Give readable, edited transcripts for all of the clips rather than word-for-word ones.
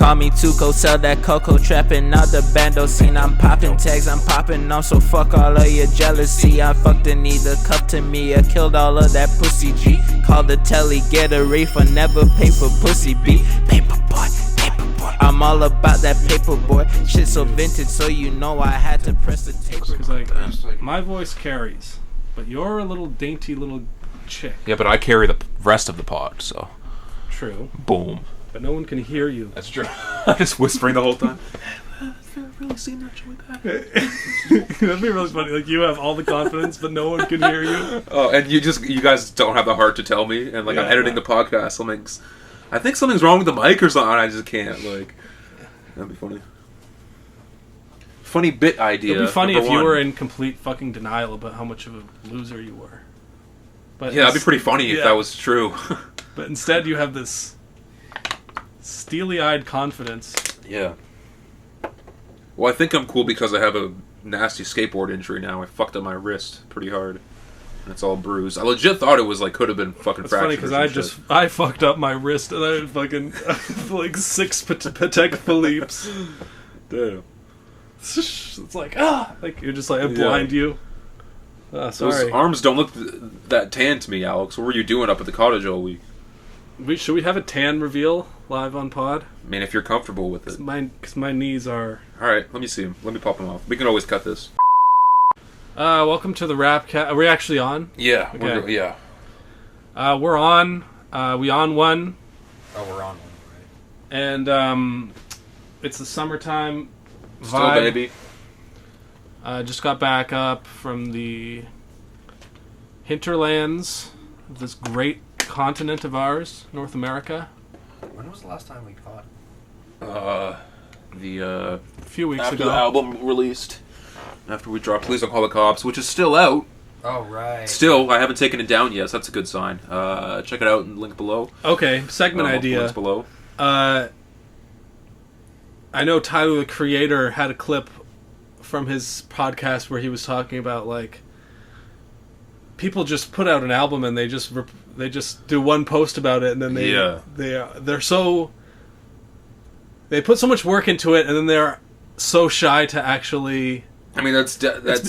call me Tuco, sell that cocoa, trapping out the bando scene. I'm popping tags, I'm popping on, so fuck all of your jealousy. I fucked a neither cup to me, I killed all of that pussy G. Call the telly, get a refund, never pay for pussy B. Paper boy, I'm all about that paper boy. Shit so vintage, so you know I had to press the tape. Cause like my voice carries, but you're a little dainty little chick. Yeah, but I carry the rest of the pod, so. True. Boom. But no one can hear you. That's true. I'm just whispering the whole time. I've really seen that Joey Bada. That'd be really funny. Like, you have all the confidence, but no one can hear you. Oh, and you guys don't have the heart to tell me, and like I'm editing the podcast, I think something's wrong with the mic or something. I just can't. Like, that'd be funny. Funny bit idea. It'd be funny if you were in complete fucking denial about how much of a loser you were. But yeah, that'd be pretty funny if that was true. But instead, you have this steely-eyed confidence. Yeah. Well, I think I'm cool because I have a nasty skateboard injury now. I fucked up my wrist pretty hard. And it's all bruised. I legit thought it was like, could have been fucking fractured. It's funny because I fucked up my wrist and I had fucking like 6 Patek Philippe's. Damn. It's like, like you're just like, I blind you. Sorry. Those arms don't look that tan to me, Alex. What were you doing up at the cottage all week? Should we have a tan reveal live on pod? I mean, if you're comfortable with it. Because my knees are... Alright, let me see them. Let me pop them off. We can always cut this. Welcome to the Rapcast. Are we actually on? Yeah. Okay. Yeah. We're on. We on one. Oh, we're on one, right. And it's the summertime vibe. Still, baby. Just got back up from the hinterlands of this great continent of ours, North America. When was the last time we caught? A few weeks after ago. the album released. After we dropped Please Don't Call the Cops, which is still out. Oh, right. Still, I haven't taken it down yet, so that's a good sign. Check it out in the link below. Okay, segment idea. Links below. I know Tyler, the Creator, had a clip from his podcast where he was talking about, like, people just put out an album and they just do one post about it, and then they're so... They put so much work into it, and then they're so shy to actually... I mean, that's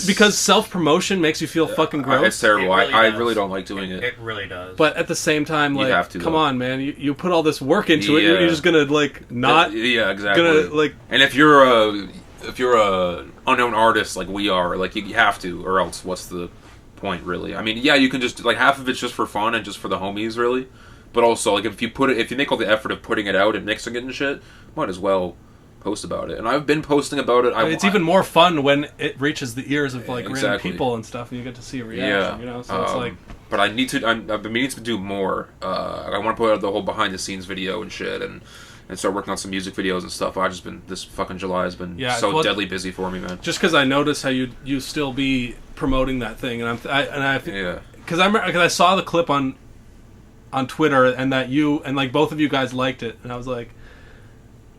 because self-promotion makes you feel fucking gross. It's terrible. Really I really don't like doing it. It really does. But at the same time, like, have to, come though. on, man, you put all this work into it. You're just gonna like not. Yeah, exactly. Gonna like. And if you're a unknown artist like we are, like you have to, or else what's the point, really? I mean, yeah, you can just like half of it's just for fun and just for the homies, really. But also, like if you make all the effort of putting it out and mixing it and shit, might as well post about it. And I've been posting about it. It's even more fun when it reaches the ears of like random people and stuff, and you get to see a reaction. You know, so it's like. But I need to. I've been meaning to do more. I want to put out the whole behind the scenes video and shit, and start working on some music videos and stuff. This fucking July has been deadly busy for me, man. Just because I noticed how you still be promoting that thing, and because I saw the clip on Twitter, and that you and like both of you guys liked it, and I was like.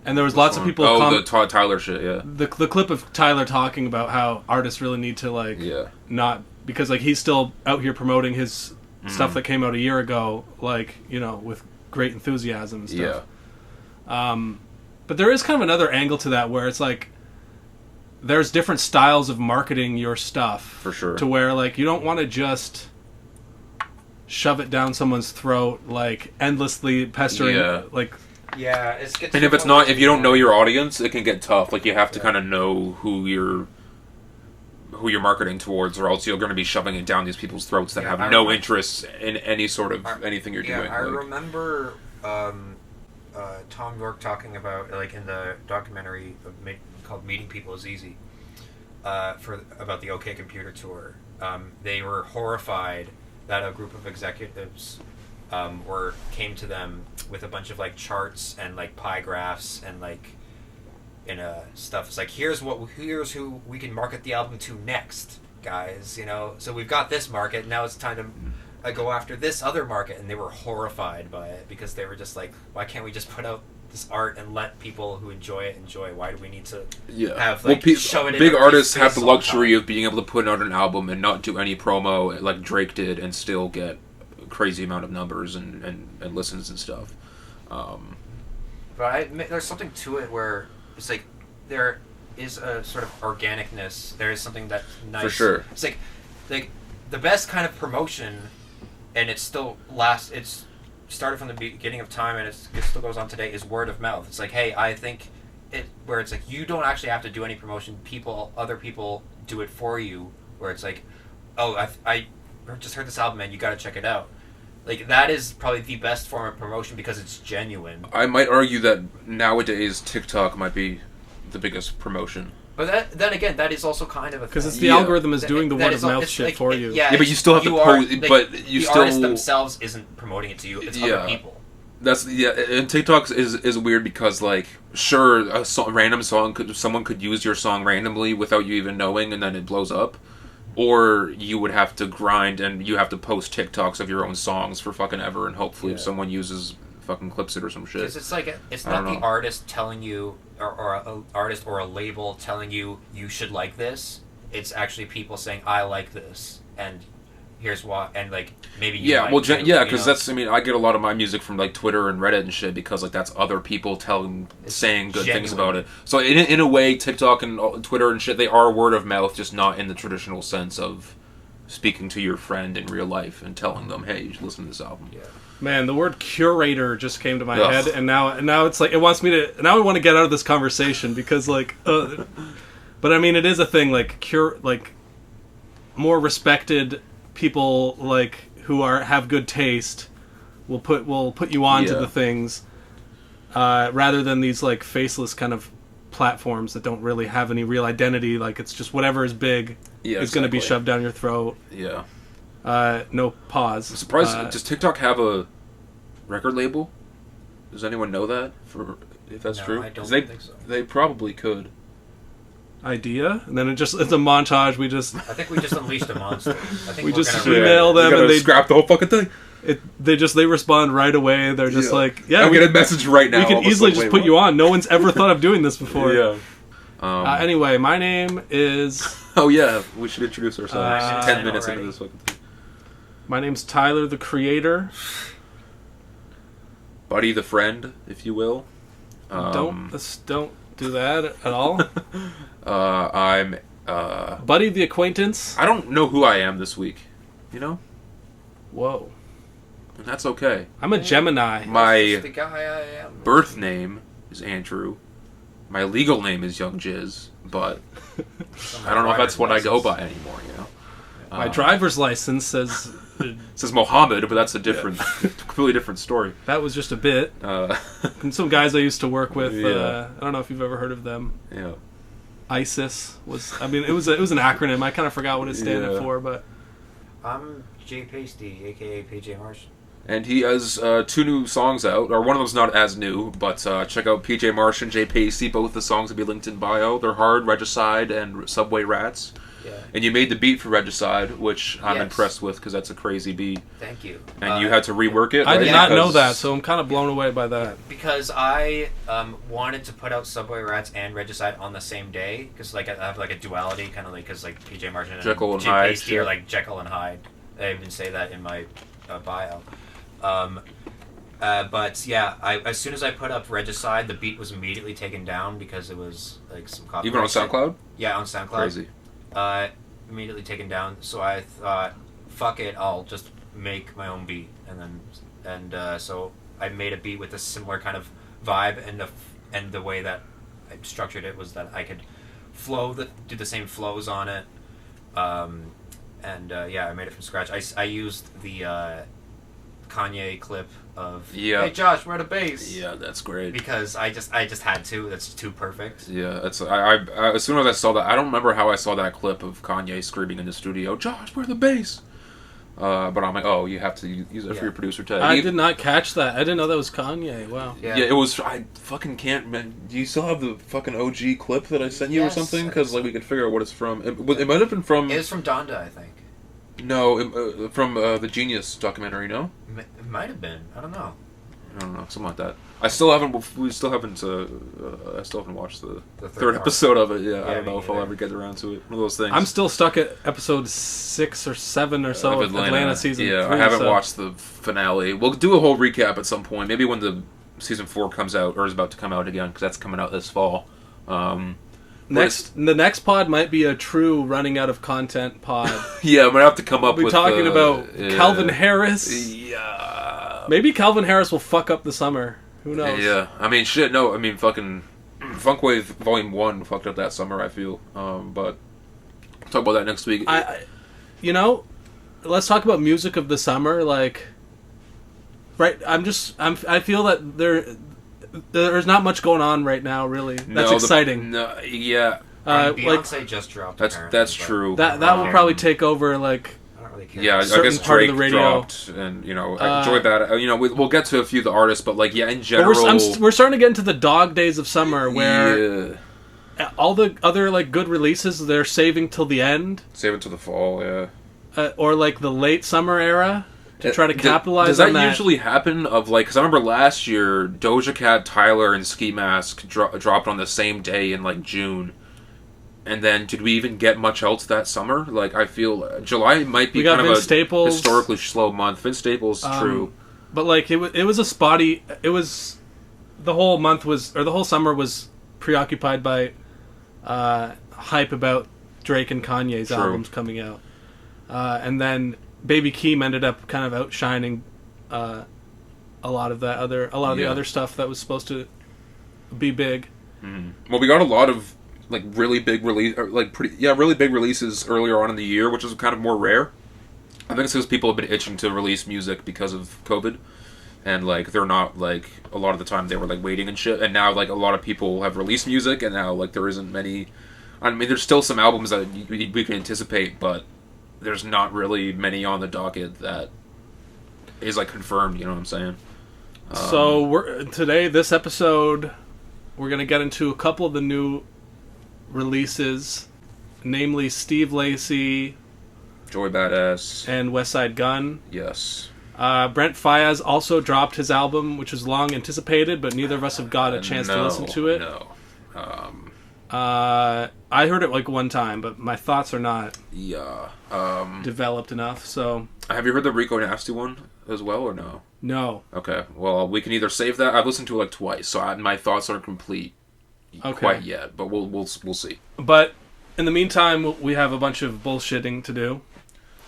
And there was lots of people... the Tyler shit, yeah. The clip of Tyler talking about how artists really need to, like, not... Because, like, he's still out here promoting his stuff that came out a year ago, like, you know, with great enthusiasm and stuff. Yeah. But there is kind of another angle to that where it's, like, there's different styles of marketing your stuff. For sure. To where, like, you don't want to just shove it down someone's throat, like, endlessly pestering, like... Yeah, and if you don't know your audience, it can get tough. Like you have to kind of know who you're marketing towards, or else you're going to be shoving it down these people's throats that have no interest in any sort of anything you're doing. I remember Tom York talking about, like in the documentary called "Meeting People Is Easy," about the OK Computer tour. They were horrified that a group of executives came to them with a bunch of like charts and like pie graphs and like stuff. It's like here's who we can market the album to next, guys. You know, so we've got this market. Now it's time to go after this other market. And they were horrified by it because they were just like, why can't we just put out this art and let people who enjoy it enjoy? Why do we need to have like shove it in big artists have the all the luxury of being able to put out an album and not do any promo like Drake did and still get crazy amount of numbers and listens and stuff. But there's something to it where it's like there is a sort of organicness. There is something that's nice. For sure. It's like the best kind of promotion, and it still lasts. It's started from the beginning of time, and it still goes on today. Is word of mouth. It's like, hey, I think it where it's like you don't actually have to do any promotion. Other people do it for you. Where it's like, oh, I just heard this album, and you got to check it out. Like, that is probably the best form of promotion because it's genuine. I might argue that nowadays TikTok might be the biggest promotion. But then again, that is also kind of a because it's the algorithm is doing the word of mouth shit for you. Yeah, but you still have to post. But you the still artists themselves isn't promoting it to you. It's other people. And TikTok is weird because, like, sure, random song someone could use your song randomly without you even knowing, and then it blows up. Or you would have to grind and you have to post TikToks of your own songs for fucking ever, and hopefully someone uses fucking clips it or some shit. Because it's like it's not the artist telling you, or an artist or a label telling you should like this. It's actually people saying I like this, and here's why, and like maybe you might too, because that's I get a lot of my music from like Twitter and Reddit and shit because like that's other people saying good things about it. So in a way, TikTok and Twitter and shit, they are word of mouth, just not in the traditional sense of speaking to your friend in real life and telling them, hey, you should listen to this album. Yeah. Man, the word curator just came to my head, and now it's like it wants me to. Now I want to get out of this conversation because like, but I mean it is a thing like more respected people like who have good taste will put you on to the things rather than these like faceless kind of platforms that don't really have any real identity. Like it's just whatever is big is going to be shoved down your throat. Yeah. No pause. I'm surprised. Does TikTok have a record label? Does anyone know that? If that's true? I don't think so. They probably could. Idea, and then it's a montage. I think we just unleashed a monster. I think we just email them and they scrap the whole fucking thing. They respond right away. They're just like, yeah, we get a message right now. We can easily just put you on. No one's ever thought of doing this before. Yeah. Anyway, my name is. Oh yeah, we should introduce ourselves. 10 minutes into this fucking thing. My name's Tyler, the creator. Buddy, the friend, if you will. Don't do that at all. I'm Buddy, the acquaintance. I don't know who I am this week. You know? Whoa. And that's okay. I'm a Gemini. My the guy I am. birth name is Andrew. My legal name is Young Jizz, but I don't know if that's what I go by anymore, you know? My driver's license says... says Mohammed, but that's a completely different story. That was just a bit. And some guys I used to work with, I don't know if you've ever heard of them. Yeah. ISIS was, it was an acronym. I kind of forgot what it standed for, but... I'm Jay Pasty, a.k.a. PJ Marsh. And he has 2 new songs out, or one of them's not as new, but check out PJ Marsh and Jay Pasty. Both the songs will be linked in bio. They're Hard, Regicide, and Subway Rats. Yeah. And you made the beat for Regicide, which I'm impressed with because that's a crazy beat. Thank you. And you had to rework it. I did not know that, so I'm kind of blown away by that. Because I wanted to put out Subway Rats and Regicide on the same day, because like I have like a duality, kind of like because like PJ Marsh and Jekyll and Jay Hyde, Pasty are like Jekyll and Hyde. I even say that in my bio. But yeah, as soon as I put up Regicide, the beat was immediately taken down because it was like some copyright. Even on SoundCloud? Yeah, on SoundCloud. Crazy. Immediately taken down. So I thought, fuck it, I'll just make my own beat, so I made a beat with a similar kind of vibe, and the way that I structured it was that I could do the same flows on it, I made it from scratch. I used the Kanye clip of "Hey Josh, where the bass?" Yeah, that's great. Because I just had to. That's too perfect. Yeah, that's I as soon as I saw that, I don't remember how I saw that clip of Kanye screaming in the studio, "Josh, where the bass?" But I'm like, oh, you have to use it for your producer tag. I did not catch that. I didn't know that was Kanye. Wow. Yeah, it was. I fucking can't. Man, do you still have the fucking OG clip that I sent you or something? Because like we could figure out what it's from. It might have been from. It was from Donda, I think. No, from the Genius documentary. No. It might have been. I don't know. Something like that. I still haven't watched the third episode of it. Yeah, I don't know if I'll ever get around to it. One of those things. I'm still stuck at episode 6 or 7 or so of Atlanta season 3. Yeah, I haven't watched the finale. We'll do a whole recap at some point. Maybe when the season 4 comes out, or is about to come out again, because that's coming out this fall. The next pod might be a true running out of content pod. Yeah, I'm gonna have to come up with. We're talking about Calvin Harris. Yeah. Maybe Calvin Harris will fuck up the summer. Who knows? Yeah. I mean, shit. No. I mean, fucking Funkwave Volume 1 fucked up that summer. I feel. But I'll talk about that next week. Let's talk about music of the summer. Like, right? I feel that there's not much going on right now. Really, that's exciting. Yeah. Beyonce just dropped. That's true. That will probably take over. Like, I don't really care. Yeah, I guess Drake dropped, and Joey Bada. We'll get to a few of the artists, but like, yeah, in general, we're starting to get into the dog days of summer where all the other like good releases they're saving till the end. Save it to the fall, yeah. Or like the late summer era to try to capitalize on that. Does that usually happen? Because I remember last year, Doja Cat, Tyler, and Ski Mask dropped on the same day in like June. And then, did we even get much else that summer? Like, I feel July might be kind of a historically slow month. Vince Staples, true. But like, it was a spotty. It was the whole summer was preoccupied by hype about Drake and Kanye's albums coming out. And then Baby Keem ended up kind of outshining a lot of the other stuff that was supposed to be big. Well, we got a lot of like really big really big releases earlier on in the year, which is kind of more rare. I think it's because people have been itching to release music because of COVID, and like they're not like a lot of the time they were like waiting and shit. And now like a lot of people have released music, and now like there isn't many. I mean, there's still some albums that we can anticipate, but there's not really many on the docket that is like confirmed. You know what I'm saying? So this episode, we're gonna get into a couple of the new releases, namely Steve Lacy, Joey Bada, and Westside Gunn. Yes. Brent Faiyaz also dropped his album, which was long anticipated, but neither of us have got a chance to listen to it. No. I heard it like one time, but my thoughts are not developed enough. So, have you heard the Rico Nasty one as well, or no? No. Okay. Well, we can either save that. I've listened to it like twice, so my thoughts aren't complete quite yet. But we'll see. But in the meantime, we have a bunch of bullshitting to do.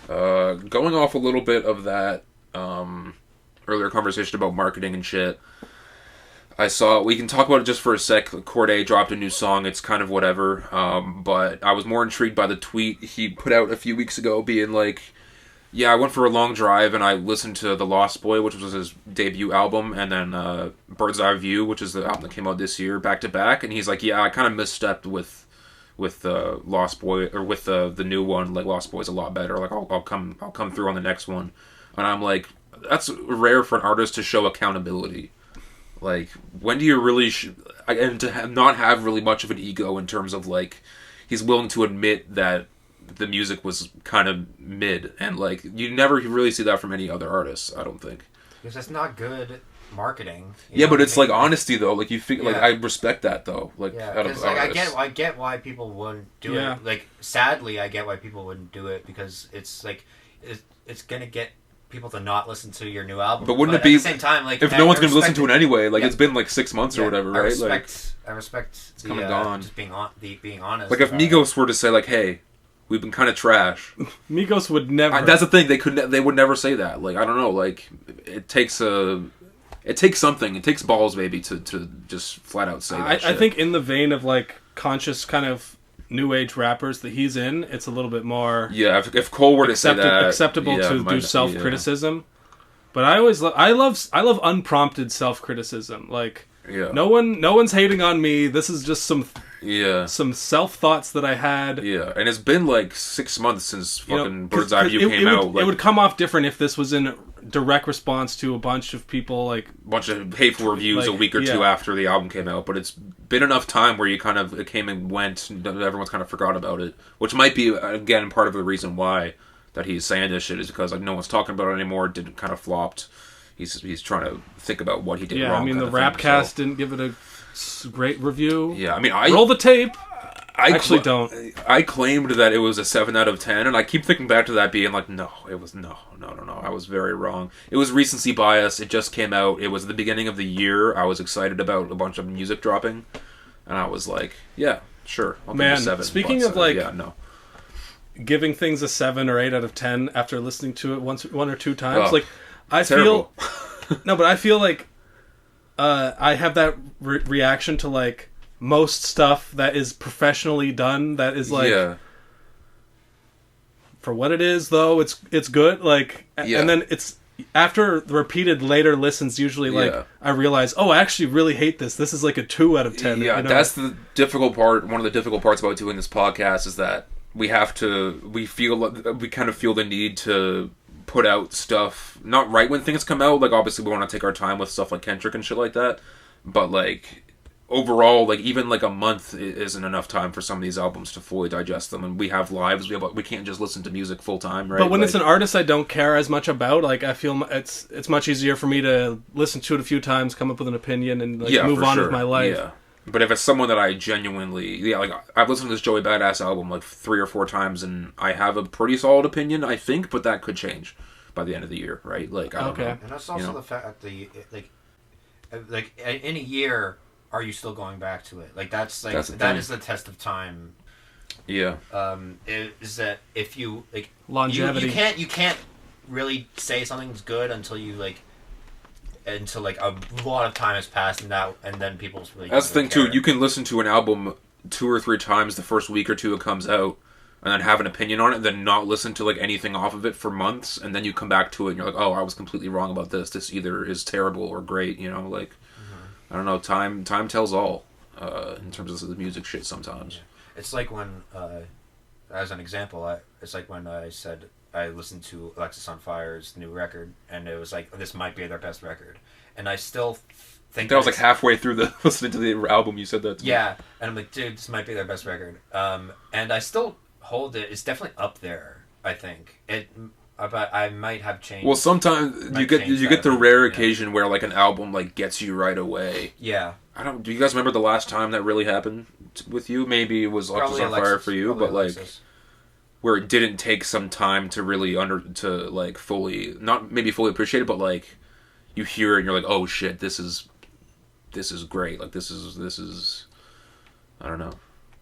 Going off a little bit of that earlier conversation about marketing and shit. We can talk about it just for a sec. Corday dropped a new song. It's kind of whatever. But I was more intrigued by the tweet he put out a few weeks ago being like, yeah, I went for a long drive and I listened to The Lost Boy, which was his debut album, and then Bird's Eye View, which is the album that came out this year, back to back. And he's like, yeah, I kind of misstepped with Lost Boy, or with the new one. Like, Lost Boy's a lot better. Like, I'll come through on the next one. And I'm like, that's rare for an artist to show accountability. Like, when do you really and to not have really much of an ego in terms of like, he's willing to admit that the music was kind of mid, and like you never really see that from any other artists, I don't think. Because that's not good marketing. Yeah, but it's like honesty though. Like you figure, like I respect that though. Like, because like I get why people wouldn't do it. Like, sadly, I get why people wouldn't do it, because it's like it's gonna get people to not listen to your new album. But wouldn't it be at the same time, like, if no one's gonna listen to it anyway? Like, it's been like 6 months or whatever, right? I respect it's kind of gone. Just being honest. Like, if Migos were to say like, "Hey, we've been kind of trash," Migos would never. That's the thing. They would never say that. Like, I don't know. Like, it takes something. It takes balls, maybe, to just flat out say that. I think in the vein of like conscious kind of new age rappers that he's in, it's a little bit more. Yeah, if Cole were to say that, acceptable to do self criticism. But I love unprompted self criticism. Like, no one's hating on me. This is just some self thoughts that I had. Yeah, and it's been like 6 months since fucking Bird's Eye View came out. It would come off different if this was in direct response to a bunch of people, like a bunch of hateful reviews a week or two after the album came out. But it's been enough time where it came and went, and everyone's kind of forgot about it, which might be again part of the reason why that he's saying this shit, is because like no one's talking about it anymore. It kind of flopped. He's trying to think about what he did wrong. I mean, the Rapcast didn't give it a great review. Yeah, I mean, roll the tape. I actually don't. I claimed that it was a 7 out of 10, and I keep thinking back to that being like, no, it was no. I was very wrong. It was recency bias. It just came out. It was the beginning of the year. I was excited about a bunch of music dropping, and I was like, yeah, sure. I'll give it a 7. Speaking of giving things a 7 or 8 out of 10 after listening to it one or two times, terrible. But I feel like I have that reaction to like most stuff that is professionally done. That is like, for what it is, though, it's good. Like, and then it's after the repeated later listens. Usually, I realize, I actually really hate this. This is like a 2 out of 10. Yeah, that's the difficult part. One of the difficult parts about doing this podcast is that we kind of feel the need to put out stuff not right when things come out. Like, obviously we want to take our time with stuff like Kendrick and shit like that, but like overall, like even like a month isn't enough time for some of these albums to fully digest them, and we have lives. We can't just listen to music full time, right? But when it's an artist I don't care as much about, like I feel it's much easier for me to listen to it a few times, come up with an opinion, and move on with my life. Yeah. But if it's someone that I genuinely, like I've listened to this Joey Bada album like 3 or 4 times, and I have a pretty solid opinion, I think, but that could change by the end of the year, right? Like, I don't know. And that's also the fact that like in a year, are you still going back to it? Like that is the test of time. Yeah. Is that if you like longevity? You can't really say something's good until a lot of time has passed and then people's really. That's the thing too. You can listen to an album 2 or 3 times the first week or two it comes out, and then have an opinion on it, and then not listen to like anything off of it for months, and then you come back to it and you're like, oh, I was completely wrong about this. This either is terrible or great. You know, like I don't know. Time tells all in terms of the music shit sometimes. It's like when, as an example, it's like when I said I listened to Alexis on Fire's new record, and it was like, this might be their best record. And I still think that was like halfway through the listening to the album you said that to me. Yeah, and I'm like, dude, this might be their best record. And I still hold it. It's definitely up there, I think. But I might have changed. Well, sometimes you get the rare occasion where like an album like gets you right away. Yeah. Do you guys remember the last time that really happened with you? Maybe it was Alexis on Fire for you, but like where it didn't take some time to really fully, not maybe fully appreciate it, but like you hear it and you're like, oh shit, this is great. Like this is I don't know.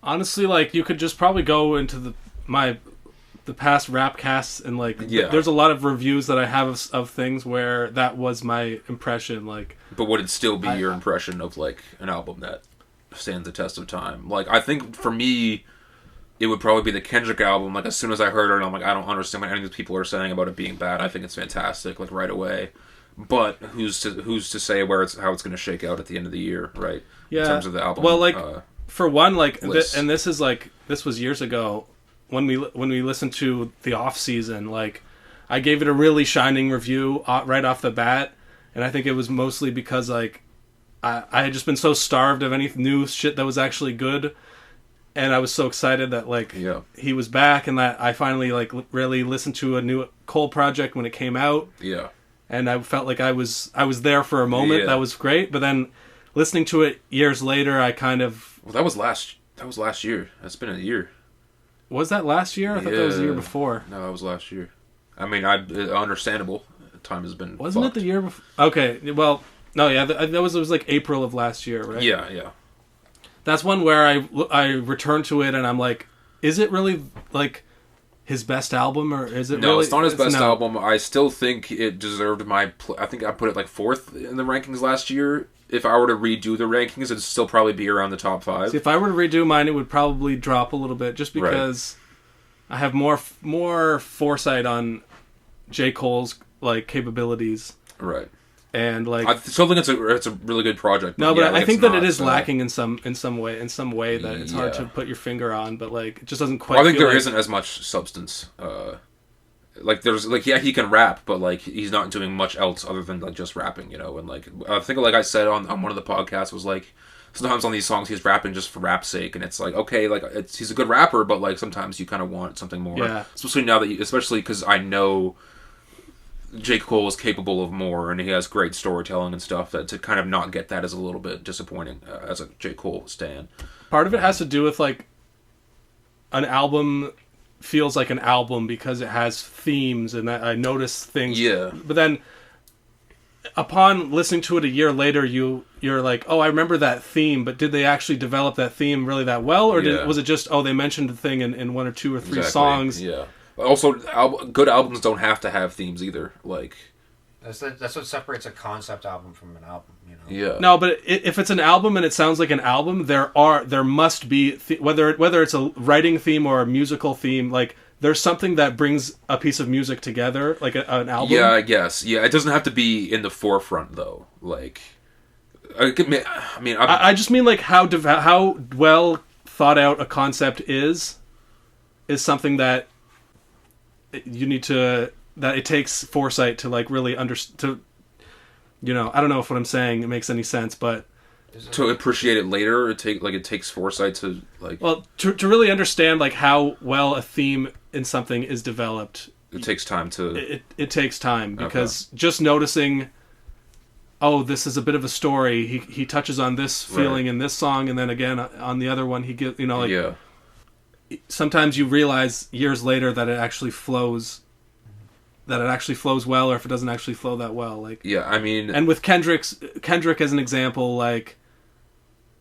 Honestly, like you could just probably go into the past Rapcasts and like there's a lot of reviews that I have of things where that was my impression. Like, but would it still be your impression of like an album that stands the test of time? Like, I think for me, it would probably be the Kendrick album. Like, as soon as I heard it, I'm like, I don't understand what any of these people are saying about it being bad. I think it's fantastic, like right away. But who's to say how it's going to shake out at the end of the year, right? Yeah. In terms of the album. Well, like for one, like and this was years ago when we listened to the Off Season. Like, I gave it a really shining review right off the bat, and I think it was mostly because like I had just been so starved of any new shit that was actually good. And I was so excited that he was back, and that I finally like really listened to a new Cole project when it came out. Yeah. And I felt like I was there for a moment. Yeah. That was great. But then listening to it years later, I kind of that was last year. That's been a year. Was that last year? I thought that was the year before. No, that was last year. I mean, understandable. Time has been. Wasn't it the year before? Okay. Well, no, yeah, it was like April of last year, right? Yeah. That's one where I returned to it and I'm like, is it really like his best album, or is it? No, it's not his best album. I still think it deserved I think I put it like 4th in the rankings last year. If I were to redo the rankings, it'd still probably be around the top 5. See, if I were to redo mine, it would probably drop a little bit, just because I have more foresight on J. Cole's like capabilities. Right. And like, I still think it's a really good project. But I think that it is lacking in some way that it's hard to put your finger on. But like, it just doesn't quite. I think there isn't as much substance. Like there's like he can rap, but like he's not doing much else other than like just rapping, you know. And like I think like I said on one of the podcasts was like sometimes on these songs he's rapping just for rap's sake, and it's like okay, like he's a good rapper, but like sometimes you kind of want something more. Yeah. Especially now that especially because I know J. Cole is capable of more, and he has great storytelling and stuff. That to kind of not get that is a little bit disappointing as a J. Cole stan. Part of it has to do with like an album feels like an album because it has themes and that I notice things. Yeah. But then upon listening to it a year later, you're like, oh, I remember that theme, but did they actually develop that theme really that well, or was it just, oh, they mentioned the thing in one or two or three songs? Yeah. Also, good albums don't have to have themes either. Like, that's what separates a concept album from an album, you know. Yeah. No, but if it's an album and it sounds like an album, there must be whether it's a writing theme or a musical theme, like there's something that brings a piece of music together, like an album. Yeah, I guess. Yeah, it doesn't have to be in the forefront though. Like, I just mean like how well thought out a concept is something that you need to, that it takes foresight to like really understand. You know, I don't know if what I'm saying it makes any sense, but to appreciate it later, it takes foresight to like. Well, to really understand like how well a theme in something is developed, it takes time to. It takes time because just noticing, oh, this is a bit of a story. He touches on this feeling in this song, and then again on the other one he gives, you know, like. Yeah. Sometimes you realize years later that it actually flows. That it actually flows well, or if it doesn't actually flow that well, like yeah, I mean, and with Kendrick as an example, like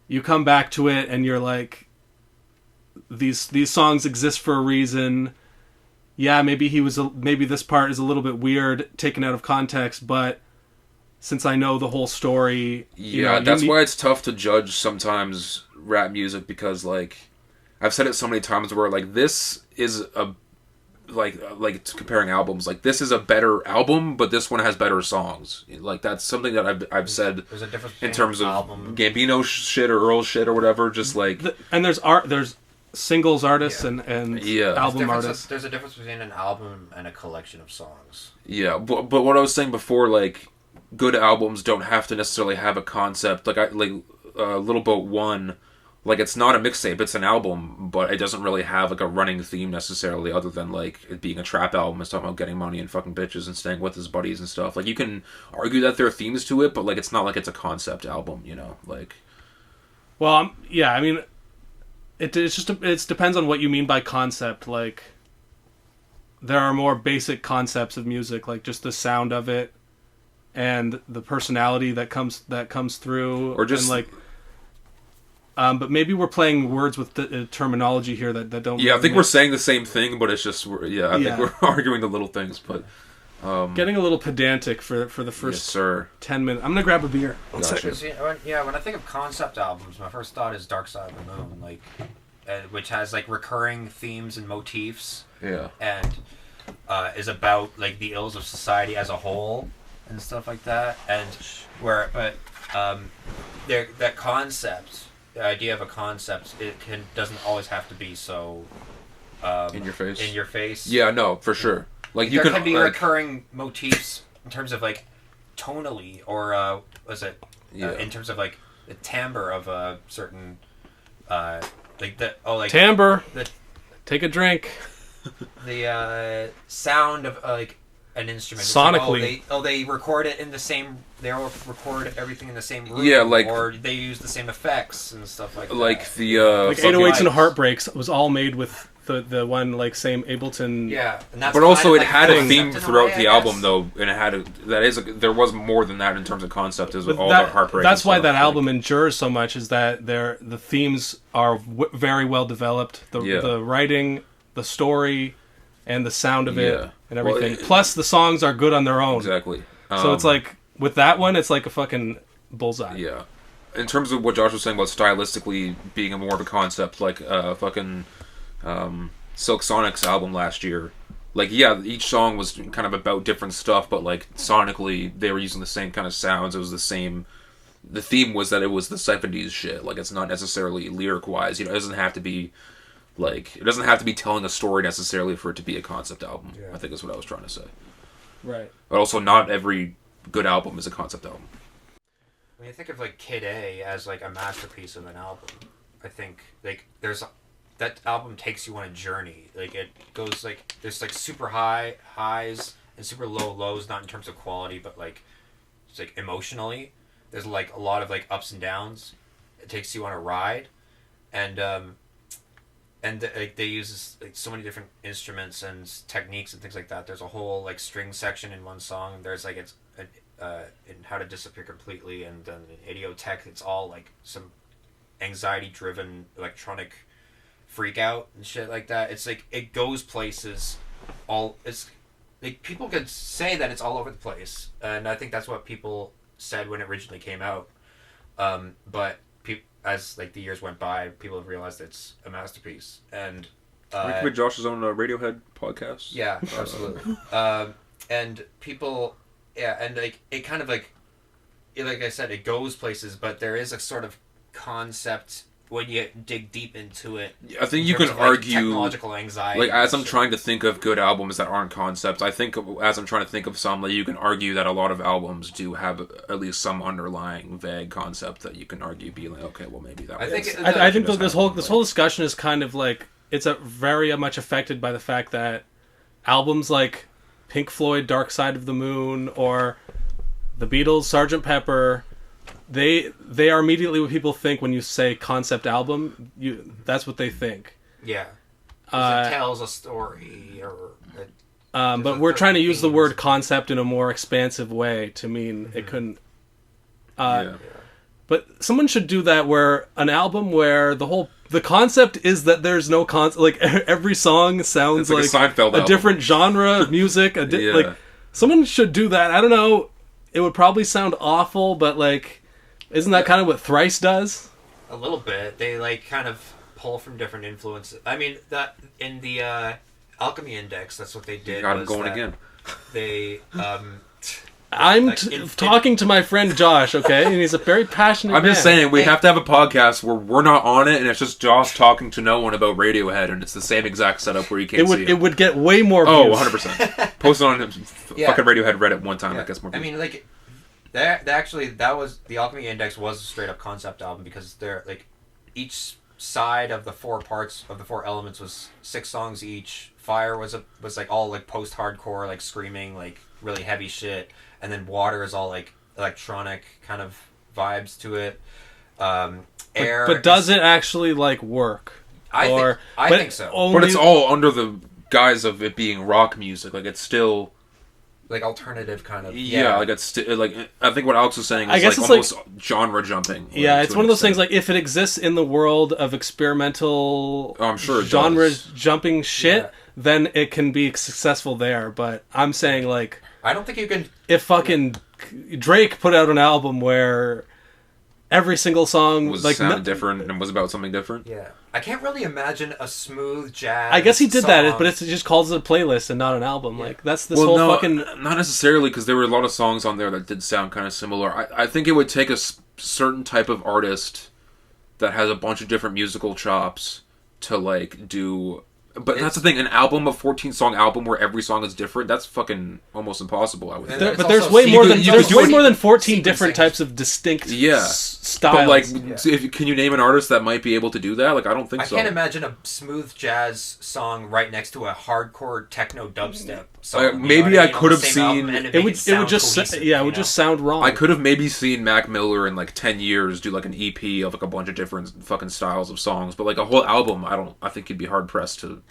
you come back to it and you're like, these songs exist for a reason. Yeah, maybe maybe this part is a little bit weird, taken out of context, but since I know the whole story, that's why it's tough to judge sometimes rap music, because like I've said it so many times where like this is a. Like comparing albums, like this is a better album, but this one has better songs. Like that's something that I've said. There's a difference in terms of album. Gambino shit or Earl shit or whatever. Just like and there's singles artists and album artists. There's a difference between an album and a collection of songs. Yeah, but what I was saying before, like good albums don't have to necessarily have a concept. Like Little Boat 1. Like, it's not a mixtape, it's an album, but it doesn't really have, like, a running theme necessarily, other than, like, it being a trap album. It's talking about getting money and fucking bitches and staying with his buddies and stuff. Like, you can argue that there are themes to it, but, like, it's not like it's a concept album, you know? Like... Well, yeah, I mean, it depends on what you mean by concept. Like, there are more basic concepts of music, like just the sound of it, and the personality that comes through. Or just... And, like... but maybe we're playing words with the terminology here that don't... Yeah, I think we're saying the same thing, but it's just... I think we're arguing the little things, but... Getting a little pedantic for the first 10 minutes. I'm going to grab a beer. Gotcha. When I think of concept albums, my first thought is Dark Side of the Moon, like, which has, like, recurring themes and motifs. Yeah. And is about, like, the ills of society as a whole and stuff like that. And that concept... The idea of a concept, doesn't always have to be so in your face. In your face. Yeah, no, for sure. Like there can be recurring motifs in terms of like tonally, or in terms of like the timbre of a certain timbre. Take a drink. The sound of like an instrument sonically. Like, they record it in the same. They all record everything in the same room. Yeah, like, or they use the same effects and stuff like that. Like the like 808s and Heartbreaks was all made with the one like same Ableton. Yeah, and that's but also it like had a theme throughout the album guess. though, and it had there was more than that in terms of concept. Is all about heartbreak. That's why that album endures so much. Is that the themes are very well developed. The writing, the story, and the sound of it. And everything. Plus, the songs are good on their own. Exactly. So it's like, with that one, it's like a fucking bullseye. Yeah. In terms of what Josh was saying about stylistically being more of a concept, like fucking Silk Sonic's album last year. Like, yeah, each song was kind of about different stuff, but like sonically, they were using the same kind of sounds. It was the same. The theme was that it was the 70s shit. Like, it's not necessarily lyric-wise. You know, it doesn't have to be... Like, it doesn't have to be telling a story necessarily for it to be a concept album. Yeah. I think is what I was trying to say. Right. But also, not every good album is a concept album. When you think of, like, Kid A as, like, a masterpiece of an album, I think, like, that album takes you on a journey. Like, it goes, like, there's, like, super high highs and super low lows, not in terms of quality, but, like, it's, like, emotionally. There's, like, a lot of, like, ups and downs. It takes you on a ride. And, and like they use like so many different instruments and techniques and things like that. There's a whole like string section in one song. There's like it's in How to Disappear Completely, and then in Idiotech, it's all like some anxiety-driven electronic freak out and shit like that. It's like it goes places. It's like people could say that it's all over the place, and I think that's what people said when it originally came out. But as like the years went by, people have realized it's a masterpiece. And we could make Josh's own Radiohead podcast. Yeah, absolutely. And people, and like it kind of like I said, it goes places, but there is a sort of concept when you dig deep into it. I think you can argue technological anxiety. Like as I'm trying to think of good albums that aren't concepts, I think as I'm trying to think of some, like you can argue that a lot of albums do have at least some underlying vague concept that you can argue be like, okay, well maybe that. I think this whole discussion is kind of like it's very much affected by the fact that albums like Pink Floyd, Dark Side of the Moon, or the Beatles, Sgt. Pepper. They are immediately what people think when you say concept album. That's what they think. Yeah. It tells a story, but we're trying to use the word concept in a more expansive way to mean it couldn't. But someone should do that where an album where the concept is that there's no concept. Like every song sounds like a different genre of music. Like someone should do that. I don't know. It would probably sound awful, but like. Isn't that kind of what Thrice does? A little bit. They like kind of pull from different influences. I mean, that in the Alchemy Index, that's what they did. You got him going again. They. I'm talking to my friend Josh, okay, and he's a very passionate. I'm just saying we have to have a podcast where we're not on it, and it's just Josh talking to no one about Radiohead, and it's the same exact setup where you can't see it. It would get way more views. Oh, 100%. Post it on fucking Radiohead Reddit one time. That gets more views. I mean, like. The Alchemy Index was a straight up concept album because they're like each side of the four parts of the four elements was 6 songs each. Fire was like all like post hardcore, like screaming, like really heavy shit, and then Water is all like electronic kind of vibes to it. Air, but does it actually like work? I think so. But it's all under the guise of it being rock music. Like it's still. Like alternative kind of like it's like I think what Alex was saying is like almost like, genre jumping. Yeah, it's one of those things like if it exists in the world of experimental genre jumping shit, then it can be successful there. But I'm saying like I don't think you can. If fucking Drake put out an album where every single song was like sounded different and was about something different. Yeah, I can't really imagine a smooth jazz. I guess he did that, but it just calls it a playlist and not an album. Yeah. Like that's fucking. Not necessarily, because there were a lot of songs on there that did sound kind of similar. I think it would take a certain type of artist that has a bunch of different musical chops to like do. But that's the thing, an album, a 14-song album where every song is different, that's fucking almost impossible, I would think. But there's way more than 14 different types of distinct styles. But like, can you name an artist that might be able to do that? Like, I don't think so. I can't imagine a smooth jazz song right next to a hardcore techno dubstep song. Maybe I could have seen... It would just sound wrong. I could have maybe seen Mac Miller in like 10 years do like an EP of like a bunch of different fucking styles of songs, but like a whole album, I think you'd be hard pressed to...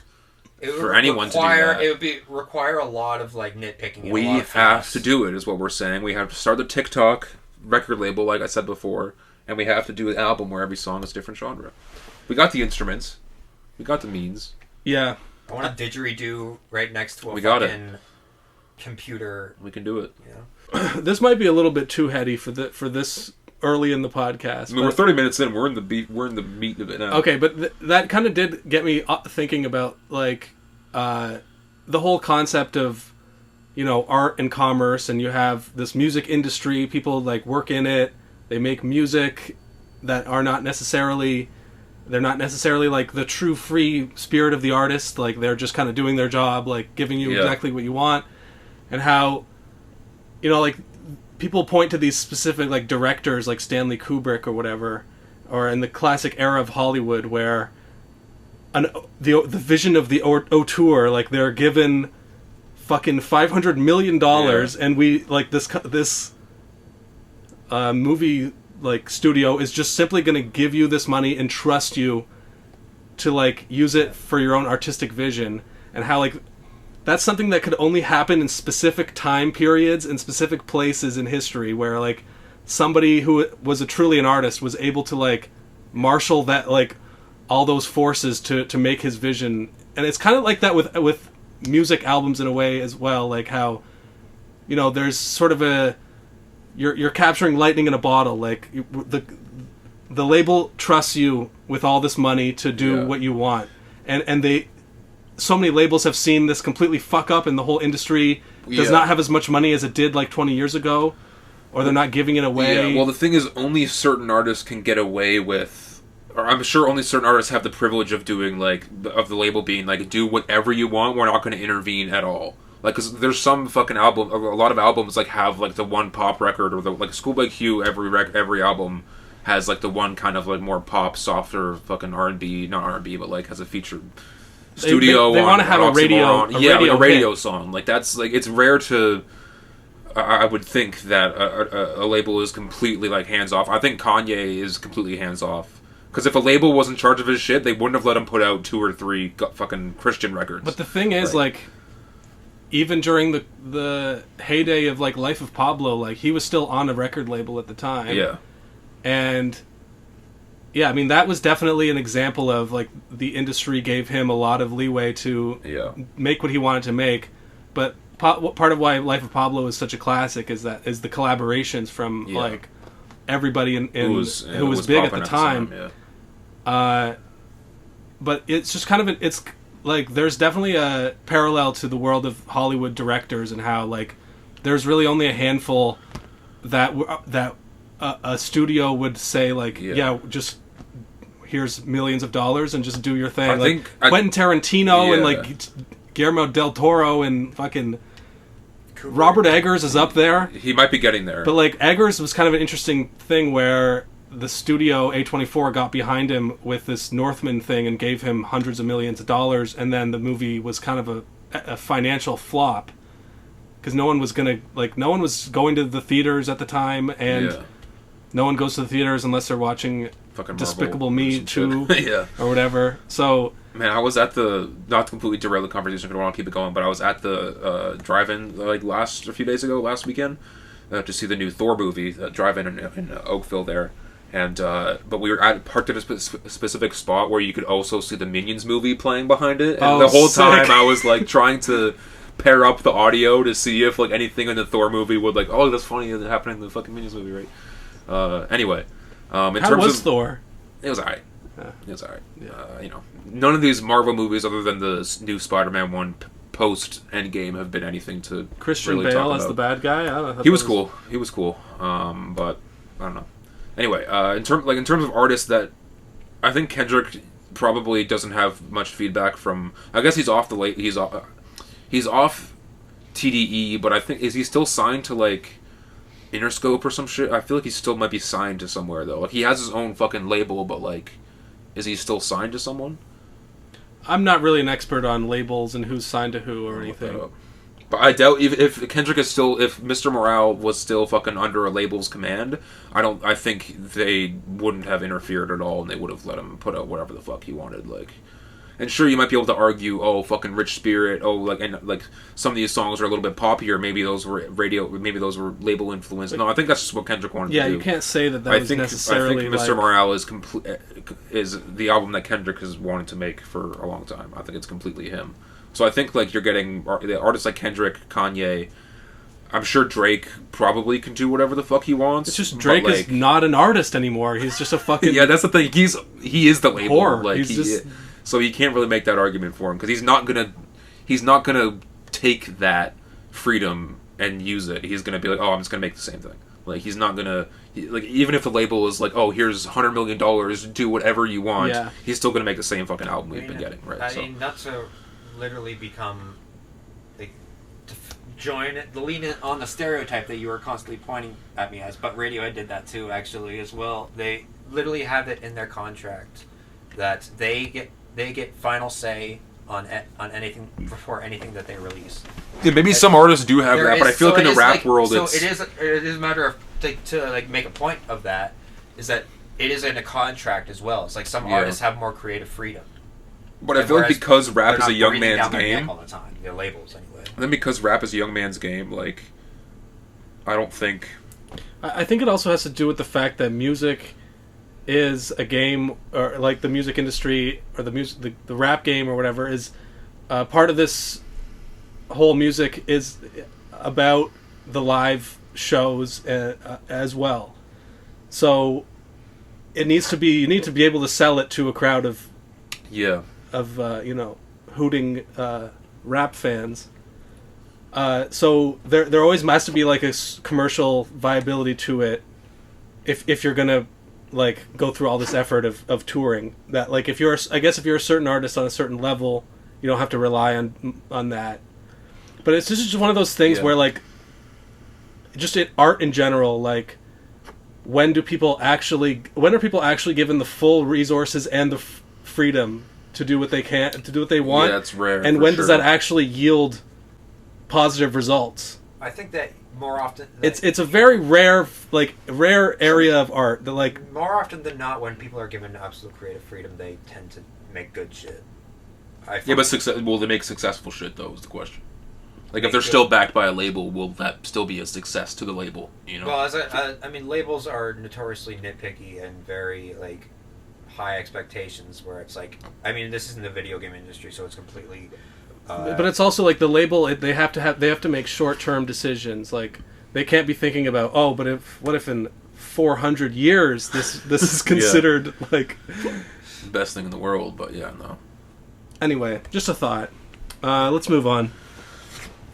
for anyone to do that. It would require a lot of like nitpicking. We have to do it, is what we're saying. We have to start the Tik Tok record label, like I said before, and we have to do an album where every song is a different genre. We got the instruments, we got the means. Yeah, I want a didgeridoo right next to a fucking computer. We can do it. Yeah. This might be a little bit too heady for this early in the podcast. I mean, we're 30 minutes in. We're in the meat of it now. Okay, but that kind of did get me thinking about like the whole concept of, you know, art and commerce, and you have this music industry. People like work in it. They make music that are not necessarily like the true free spirit of the artist. Like they're just kind of doing their job, like giving you exactly what you want, and how, you know, like. People point to these specific like directors like Stanley Kubrick or whatever, or in the classic era of Hollywood where the vision of the auteur, like they're given fucking $500 million and we like this movie like studio is just simply going to give you this money and trust you to like use it for your own artistic vision, and how like that's something that could only happen in specific time periods and specific places in history, where like somebody who was truly an artist was able to like marshal that like all those forces to make his vision. And it's kind of like that with music albums in a way as well, like how, you know, there's sort of a you're capturing lightning in a bottle. Like the label trusts you with all this money to do what you want, and they so many labels have seen this completely fuck up, and the whole industry does not have as much money as it did like 20 years ago, or they're not giving it away. Yeah, well, the thing is, only certain artists can get away with, or I'm sure only certain artists have the privilege of doing, like, of the label being, like, do whatever you want, we're not going to intervene at all. Like, cause there's some fucking album, a lot of albums, like, have, like, the one pop record, or the, like, Schoolboy Q, every album has, like, the one kind of, like, more pop, softer fucking R&B, not R&B, but, like, has a featured studio. They want to have a radio song. Like, that's, like, it's rare to... I would think that a label is completely, like, hands-off. I think Kanye is completely hands-off. Because if a label was in charge of his shit, they wouldn't have let him put out 2 or 3 fucking Christian records. But the thing is, like, even during the heyday of, like, Life of Pablo, like, he was still on a record label at the time. Yeah. And, yeah, I mean, that was definitely an example of, like, the industry gave him a lot of leeway to make what he wanted to make. But part of why Life of Pablo is such a classic is the collaborations from like everybody who was big at the time. But it's just kind of it's like there's definitely a parallel to the world of Hollywood directors and how like there's really only a handful that a studio would say like just here's millions of dollars and just do your thing. Quentin Tarantino and like Guillermo del Toro and fucking Robert Eggers is up there. He might be getting there. But, like, Eggers was kind of an interesting thing where the studio, A24, got behind him with this Northman thing and gave him hundreds of millions of dollars, and then the movie was kind of a financial flop. Because no one was going to the theaters at the time, and no one goes to the theaters unless they're watching fucking Despicable Me 2 or whatever. So... Man, I was at not to completely derail the conversation, because I don't want to keep it going, but I was at the drive-in like a few days ago, last weekend, to see the new Thor movie, drive-in in Oakville there. And but we were parked at a specific spot where you could also see the Minions movie playing behind it. And the whole time I was like trying to pair up the audio to see if like anything in the Thor movie would like, oh, that's funny, it's happening in the fucking Minions movie, right? Anyway, how was Thor? It was alright. It was alright. You know, none of these Marvel movies, other than the new Spider-Man one post Endgame, have been anything to Christian really Bale talk as about. the bad guy. He was cool. He was cool. But I don't know. Anyway, in terms of artists that I think Kendrick probably doesn't have much feedback from. I guess he's off he's off TDE, but I think is he still signed to like Interscope or some shit? I feel like he still might be signed to somewhere though. Like he has his own fucking label, but like. Is he still signed to someone? I'm not really an expert on labels and who's signed to who or anything. But I doubt if Kendrick is still, if Mr. Morale was still fucking under a label's command, I think they wouldn't have interfered at all, and they would have let him put out whatever the fuck he wanted. Like, and sure, you might be able to argue, oh, fucking Rich Spirit, oh, like some of these songs are a little bit poppier. Maybe those were maybe those were label influenced. No, I think that's just what Kendrick wanted to do. Yeah, you can't say that was necessarily. I think Mr. Morale is the album that Kendrick has wanted to make for a long time. I think it's completely him. So I think like you're getting artists like Kendrick, Kanye. I'm sure Drake probably can do whatever the fuck he wants. It's just Drake is not an artist anymore. He's just a fucking that's the thing. He is the label. Whore. Like so you can't really make that argument for him because he's not gonna take that freedom and use it. He's gonna be like, oh, I'm just gonna make the same thing. Like he's not gonna like even if the label is like, oh, here's $100 million, do whatever you want. Yeah. He's still gonna make the same fucking album we've been getting, right? I mean, not to literally become like lean in on the stereotype that you were constantly pointing at me as, but Radiohead did that too, actually, as well. They literally have it in their contract that they get final say on anything before anything that they release. Yeah, maybe some artists do have that, but I feel like in the rap world, so it is a matter of to make a point of that is that it is in a contract as well. It's like some artists have more creative freedom. But I feel like because rap is a young man's game all the time, their labels anyway. And then because rap is a young man's game, like, I don't think. I think it also has to do with the fact that music is a game, or like the music industry or the rap game or whatever is part of this whole music is about the live shows as well. So you need to be able to sell it to a crowd of hooting rap fans. So there always has to be like a commercial viability to it if you're gonna like go through all this effort of touring. That like if you're a certain artist on a certain level, you don't have to rely on that. But it's just one of those things where like just in art in general, like when are people actually given the full resources and the freedom to do what they want? Yeah, that's rare. And when does that actually yield positive results? I think that more often it's a very rare area of art that like more often than not, when people are given absolute creative freedom, they tend to make good shit. But will they make successful shit though? Is the question. Like if they're still backed by a label, will that still be a success to the label? You know. Well, I mean, labels are notoriously nitpicky and very like high expectations. Where it's like, I mean, this isn't the video game industry, so it's completely. But it's also like the label. They have to make short-term decisions. Like they can't be thinking about what if in 400 years this is considered like best thing in the world. But yeah, no. Anyway, just a thought. Let's move on.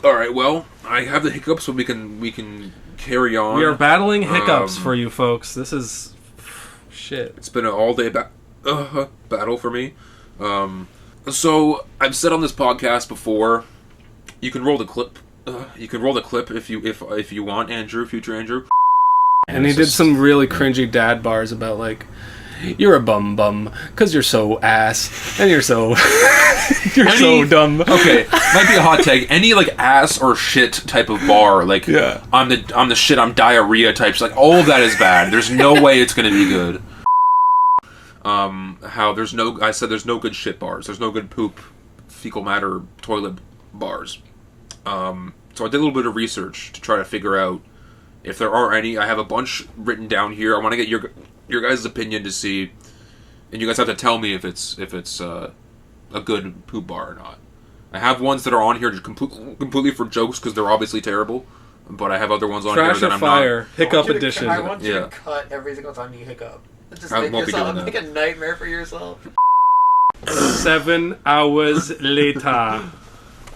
All right. Well, I have the hiccups, so we can carry on. We are battling hiccups for you folks. This is shit. It's been an all-day battle for me. So I've said on this podcast before, you can roll the clip. You can roll the clip if you want, Andrew, future Andrew. And he did some really cringy dad bars about like, you're a bum because you're so ass and you're so so dumb. Okay, might be a hot take. Any like ass or shit type of bar, like I'm the shit, I'm diarrhea types. Like all of that is bad. There's no way it's gonna be good. I said there's no good shit bars. There's no good poop, fecal matter, toilet bars. So I did a little bit of research to try to figure out if there are any. I have a bunch written down here. I want to get your guys' opinion to see, and you guys have to tell me if it's a good poop bar or not. I have ones that are on here just completely for jokes because they're obviously terrible, but I have other ones on Trash here that I'm fire, not. hiccup edition. I want you to cut every single time you hiccup. Just make a nightmare for yourself. 7 hours later.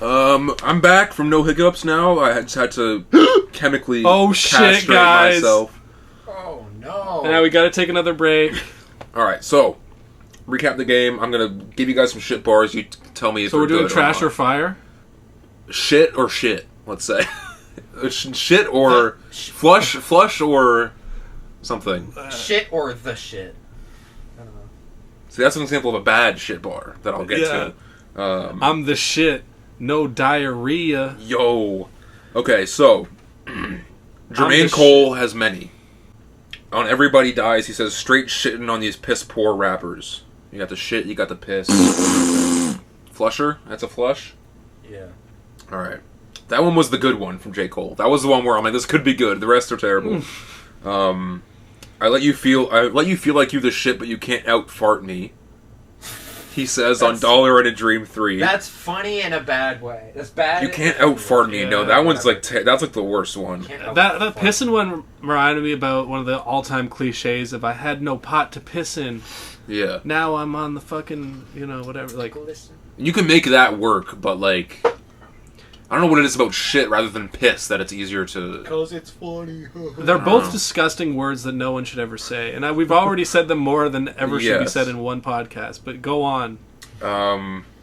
I'm back from no hiccups now. I just had to chemically shit, guys. myself. Oh no! Now we gotta take another break. All right, so recap the game. I'm gonna give you guys some shit bars. You tell me if we're doing trash or fire. Shit or shit. Let's say shit or flush or something. Shit or the shit. I don't know. See, that's an example of a bad shit bar that I'll get to. I'm the shit. No diarrhea. Yo. Okay, so Jermaine Cole has many. On Everybody Dies, he says straight shitting on these piss poor rappers. You got the shit, you got the piss. Flusher? That's a flush? Yeah. Alright. That one was the good one from J. Cole. That was the one where I'm like, this could be good. The rest are terrible. I let you feel like you the shit, but you can't out fart me. He says on Dollar in a Dream 3. That's funny in a bad way. That's bad. You can't out fart me. No, that one's like that's like the worst one. That pissing one reminded me about one of the all-time cliches of I had no pot to piss in. Yeah. Now I'm on the fucking, whatever. Like, you can make that work, but like, I don't know what it is about shit rather than piss that it's easier to. Because it's funny. They're both disgusting words that no one should ever say, and we've already said them more than ever should be said in one podcast. But go on.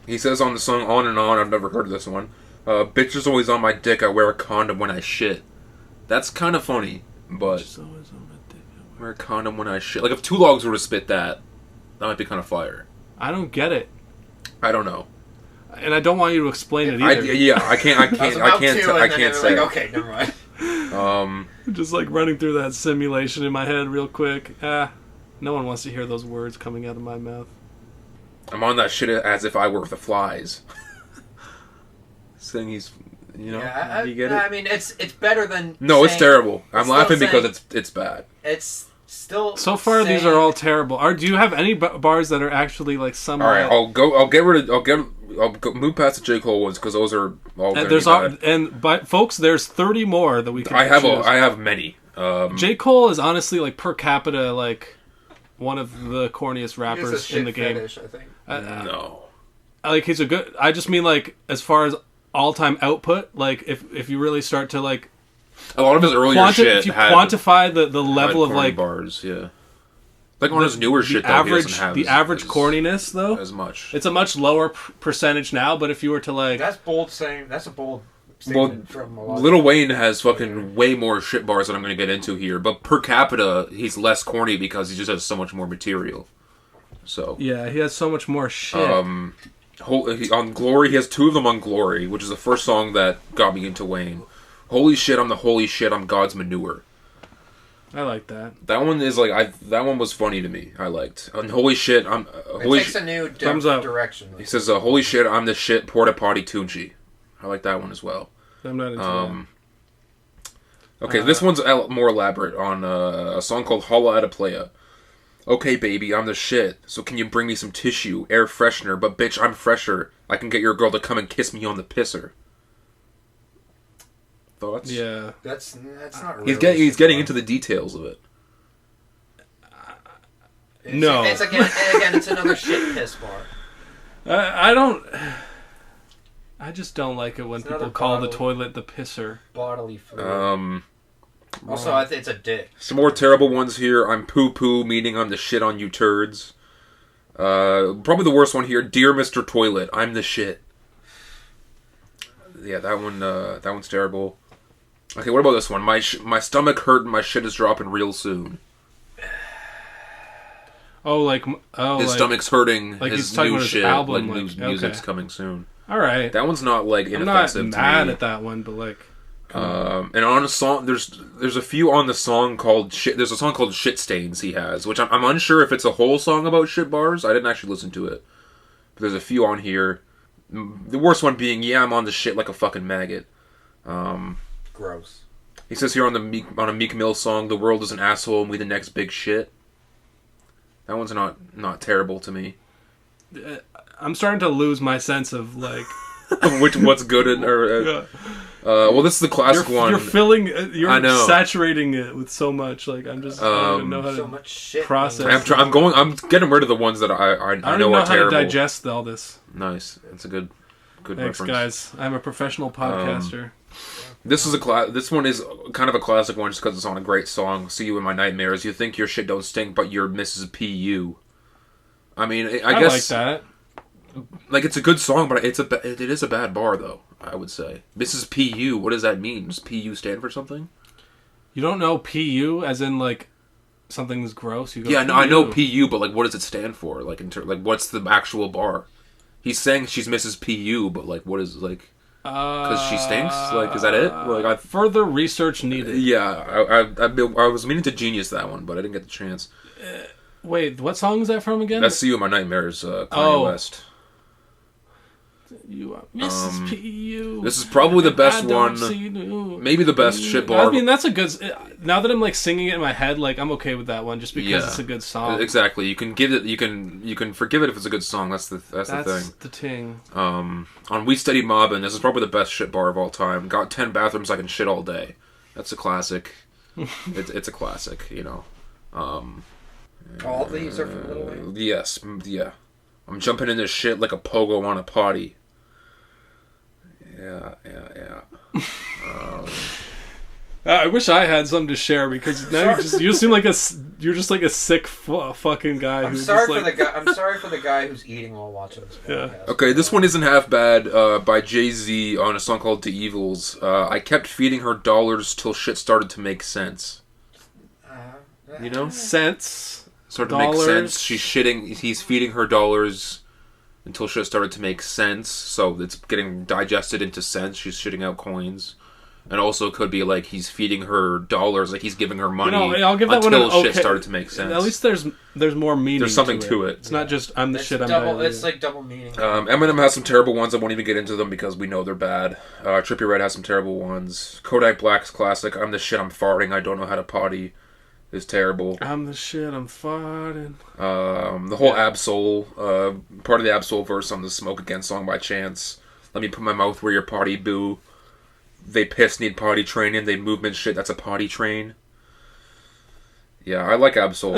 He says on the song "On and On." I've never heard of this one. Bitch is always on my dick. I wear a condom when I shit. That's kind of funny, but. Bitch is always on my dick. I wear a condom when I shit. Like if Two Logs were to spit that might be kind of fire. I don't get it. I don't know. And I don't want you to explain it either. I can't say. Like, okay, never mind. Just like running through that simulation in my head real quick. No one wants to hear those words coming out of my mouth. I'm on that shit as if I were the flies. Saying he's, you know, Yeah, you get it? I mean, it's better than. No, it's saying, terrible. I'm laughing saying, because it's bad. It's still. So far, these are all terrible. Do you have any bars that are actually like some? All right, I'll go move past the J. Cole ones because those are all. And there's but folks, there's 30 more that we can. I have many. J. Cole is honestly like per capita like one of the corniest rappers in the game. Fetish, I think. No. Like he's a good. I just mean like as far as all-time output. Like if you really start to like a lot of his earlier shit. If you quantify the level of like bars, yeah. Like on his newer shit, the average corniness though, as much. It's a much lower percentage now. But if you were to like, that's bold saying. That's a bold. From a lot Lil Wayne has fucking way more shit bars that I'm going to get into here, but per capita he's less corny because he just has so much more material. So yeah, he has so much more shit. On Glory, he has 2 of them on Glory, which is the first song that got me into Wayne. Holy shit, I'm the holy shit, I'm God's manure. I like that. That one is like that one was funny to me. I liked. And holy shit, I'm holy. It takes a new direction. He says, "Holy shit, I'm the shit, porta potty Tunchi." I like that one as well. I'm not into that. Okay, this one's more elaborate on a song called Holla at a Playa. Okay, baby, I'm the shit, so can you bring me some tissue, air freshener, but bitch, I'm fresher. I can get your girl to come and kiss me on the pisser. Thoughts? Yeah. That's not really... He's getting into the details of it. No. It's again, it's another shit piss bar. I just don't like it when people call the toilet the pisser. Bodily fluid. Also, I think it's a dick. Some more terrible ones here. I'm poo-poo, meaning I'm the shit on you turds. Probably the worst one here. Dear Mr. Toilet, I'm the shit. Yeah, that one's terrible. Okay, what about this one? My stomach hurt and my shit is dropping real soon. His stomach's hurting. Like his he's talking new about his shit, album. like new music's coming soon. All right. That one's not like inoffensive. I'm not mad at that one, but like. And on a song, there's a few on the song called shit. There's a song called Shit Stains he has, which I'm unsure if it's a whole song about shit bars. I didn't actually listen to it, but there's a few on here. The worst one being, yeah, I'm on the shit like a fucking maggot. Gross. He says here on a Meek Mill song, the world is an asshole and we the next big shit. That one's not terrible to me. I'm starting to lose my sense of like what's good yeah. Well, this is the classic one. You're saturating it with so much. Like I'm just I don't even know how so much shit process. I'm getting rid of the ones that I know are terrible. How to digest all this. Nice. That's a good Thanks, reference. Guys. I'm a professional podcaster. This one is kind of a classic one just because it's on a great song. See You in My Nightmares. You think your shit don't stink, but you're Mrs. P.U. I mean, I guess like that. Like it's a good song, but it is a bad bar though. I would say Mrs. P.U. What does that mean? Does P.U. stand for something? You don't know P.U. as in like something's gross. You go, yeah, no, I know P.U., but like what does it stand for? Like like what's the actual bar? He's saying she's Mrs. P.U., but like what is like? Because she stinks? Like, is that it? Like, further research needed. Yeah, I was meaning to genius that one, but I didn't get the chance. Wait, what song is that from again? That's See You in My Nightmares, Kanye West. You are Mrs. P.U. This is probably the best one. Maybe the best shit bar. I mean, that's a good... Now that I'm like singing it in my head, like I'm okay with that one just because it's a good song. Exactly. You can give it. You can forgive it if it's a good song. That's the thing. That's the ting. On We Steady Mobbin', this is probably the best shit bar of all time. Got 10 bathrooms I can shit all day. That's a classic. It's a classic, you know. All these are from Lil Wayne? Yes, yeah. I'm jumping in this shit like a pogo on a potty. Yeah. I wish I had something to share because now you seem like you're just like a sick fucking guy. I'm sorry for the guy who's eating while watching this podcast. Yeah. Okay, this one isn't half bad. By Jay-Z on a song called "The Evils." I kept feeding her dollars till shit started to make sense. You know, sense. Started to make sense. He's feeding her dollars until shit started to make sense. So it's getting digested into sense. She's shitting out coins. And also could be like he's feeding her dollars, like he's giving her money I'll give that until one shit started to make sense. At least there's more meaning. There's something to it. It's not just I'm the shit. I'm double. diarrhea. It's like double meaning. Eminem has some terrible ones. I won't even get into them because we know they're bad. Trippie Redd has some terrible ones. Kodak Black's classic. I'm the shit. I'm farting. I don't know how to potty. Is terrible. I'm the shit. I'm farting. The whole Absol, part of the Absol verse on the Smoke Again song by Chance. Let me put my mouth where your potty boo. They piss need potty training. They movement shit. That's a potty train. Yeah, I like Absol,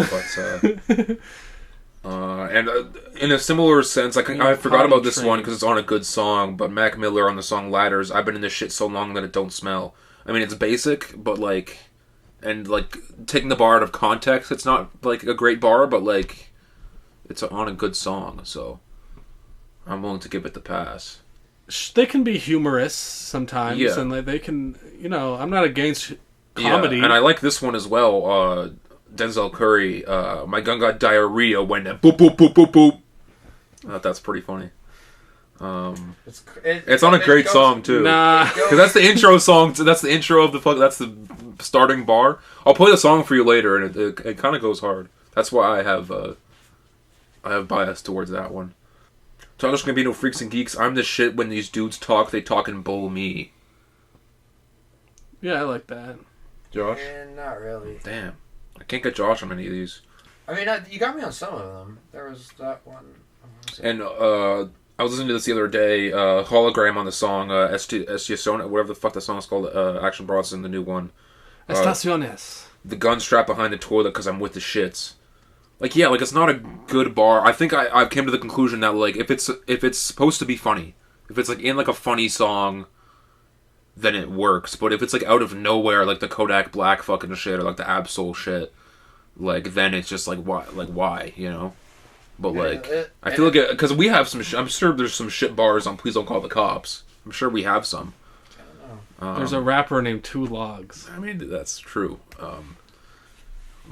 but and in a similar sense, I forgot about this one because it's on a good song. But Mac Miller on the song Ladders. I've been in this shit so long that it don't smell. I mean, it's basic, but taking the bar out of context, it's not like a great bar, but like it's on a good song. So I'm willing to give it the pass. They can be humorous sometimes, and they can, I'm not against comedy. Yeah, and I like this one as well. Denzel Curry, my gun got diarrhea when it boop boop boop boop boop. I thought that's pretty funny. It's on a great song too. Because that's the intro song. That's the intro of that's the starting bar. I'll play the song for you later, and it kind of goes hard. That's why I have bias towards that one. Childish Gambino, Freaks and Geeks. I'm the shit when these dudes talk. They talk and bull me. Yeah, I like that. Josh? Not really. Damn. I can't get Josh on any of these. I mean, you got me on some of them. There was that one. And I was listening to this the other day. Hologram on the song Estacion, whatever the fuck the song is called. Action Bronson, the new one. Estaciones. The gun strapped behind the toilet because I'm with the shits. It's not a good bar. I think I came to the conclusion that if it's supposed to be funny, if it's in a funny song, then it works. But if it's out of nowhere, like the Kodak Black fucking shit or the Absol shit, then it's just why, But I feel because we have some. I'm sure there's some shit bars on Please Don't Call the Cops. I'm sure we have some. I don't know. There's a rapper named Two Logs. I mean, that's true.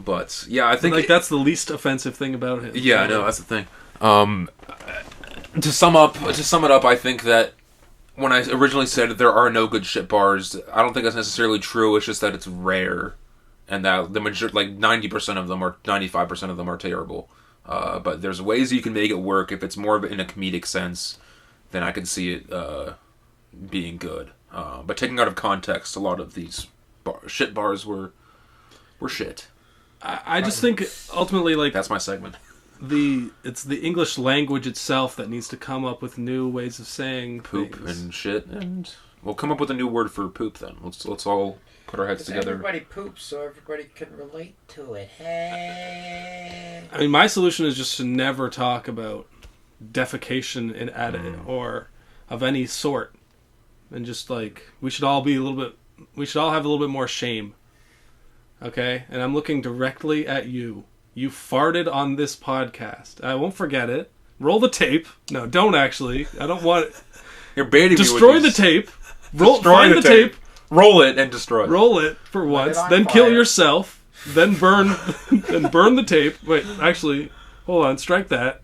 But yeah, I think that's the least offensive thing about him. Yeah, I know, that's the thing. To sum it up, I think that when I originally said there are no good shit bars, I don't think that's necessarily true. It's just that it's rare, and that the majority, 90% of them or 95% of them are terrible. But there's ways you can make it work if it's more of in a comedic sense. Then I can see it being good. But taking out of context, a lot of these shit bars were shit. I just think ultimately that's my segment. It's the English language itself that needs to come up with new ways of saying poop things. And shit, and we'll come up with a new word for poop. Then let's all put our heads together. Everybody poops, so everybody can relate to it. Hey. I mean, my solution is just to never talk about defecation or of any sort, and just we should all have a little bit more shame. Okay, and I'm looking directly at you. You farted on this podcast. I won't forget it. Roll the tape. No, don't actually. I don't want it. You're baiting me. Destroy the tape. Find the tape. Roll it and destroy it. Roll it for once. Then kill yourself. Then burn. Then burn the tape. Wait, actually, hold on. Strike that.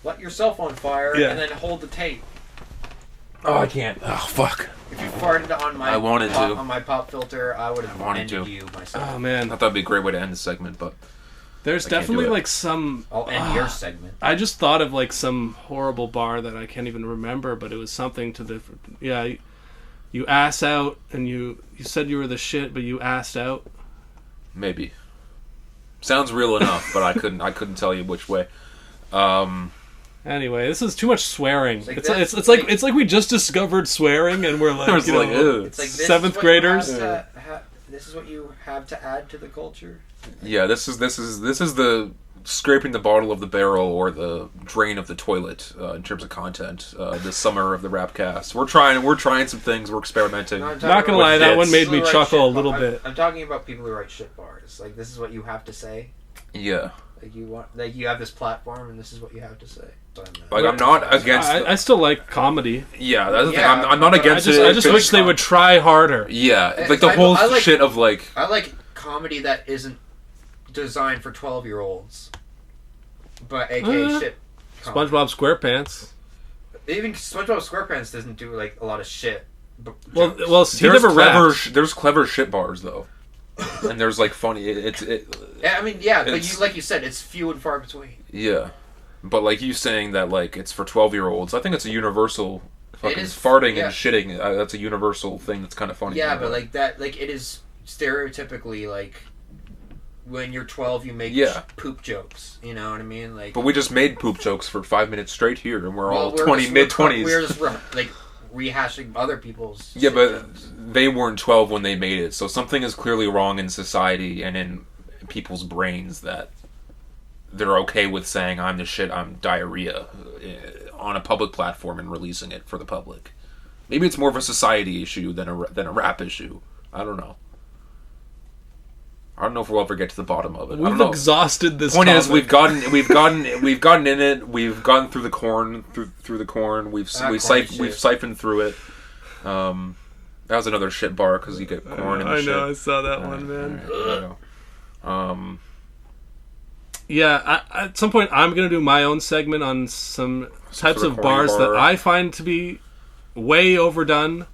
Let yourself on fire and then hold the tape. Oh, I can't. Oh, fuck. If you farted on my on my pop filter, I would have ended you myself. Oh man, I thought that'd be a great way to end the segment, but there's definitely some. I'll end your segment. I just thought of some horrible bar that I can't even remember, but it was something to the you ass out, and you said you were the shit, but you assed out. Maybe sounds real enough, but I couldn't tell you which way. Anyway, this is too much swearing. It's like we just discovered swearing, and we're it's like seventh graders. This is what you have to add to the culture. Yeah, this is the scraping the bottom of the barrel or the drain of the toilet in terms of content. This summer of the Rapcast, we're trying some things. We're experimenting. No, not gonna lie, that one made me chuckle a little bit. I'm talking about people who write shit bars. This is what you have to say. Yeah. You have this platform, and this is what you have to say. I'm not against. I still like comedy. Yeah, that's the thing. I'm not against it. I just wish they would try harder. Yeah, the whole shit of I like comedy that isn't designed for 12-year-olds, but aka shit. Comedy. SpongeBob SquarePants. Even SpongeBob SquarePants doesn't do a lot of shit, Well, he there's never there's clever shit bars though, and there's like funny. Yeah, I mean, yeah, but like you said, it's few and far between. Yeah, but like you saying that like it's for 12-year-olds, I think it's a universal. Fucking farting and shitting. That's a universal thing. That's kind of funny. Yeah, but like that, like it is stereotypically like when you're 12, you make poop jokes. You know what I mean? Like, but we just made poop jokes for 5 minutes straight here, and we're all mid-20s. We're just like rehashing other people's. Yeah, but they weren't 12 when they made it, so something is clearly wrong in society and in people's brains that they're okay with saying I'm the shit, I'm diarrhea on a public platform and releasing it for the public. Maybe it's more of a society issue than a rap issue. I don't know. I don't know if we'll ever get to the bottom of it. We've exhausted this. Point is, we've gotten in it. We've gone through the corn, through the corn. We've siphoned through it. That was another shit bar because you get corn and I shit. know, I saw that one, man. Right. Yeah, at some point I'm going to do my own segment on some types of bars that I find to be way overdone.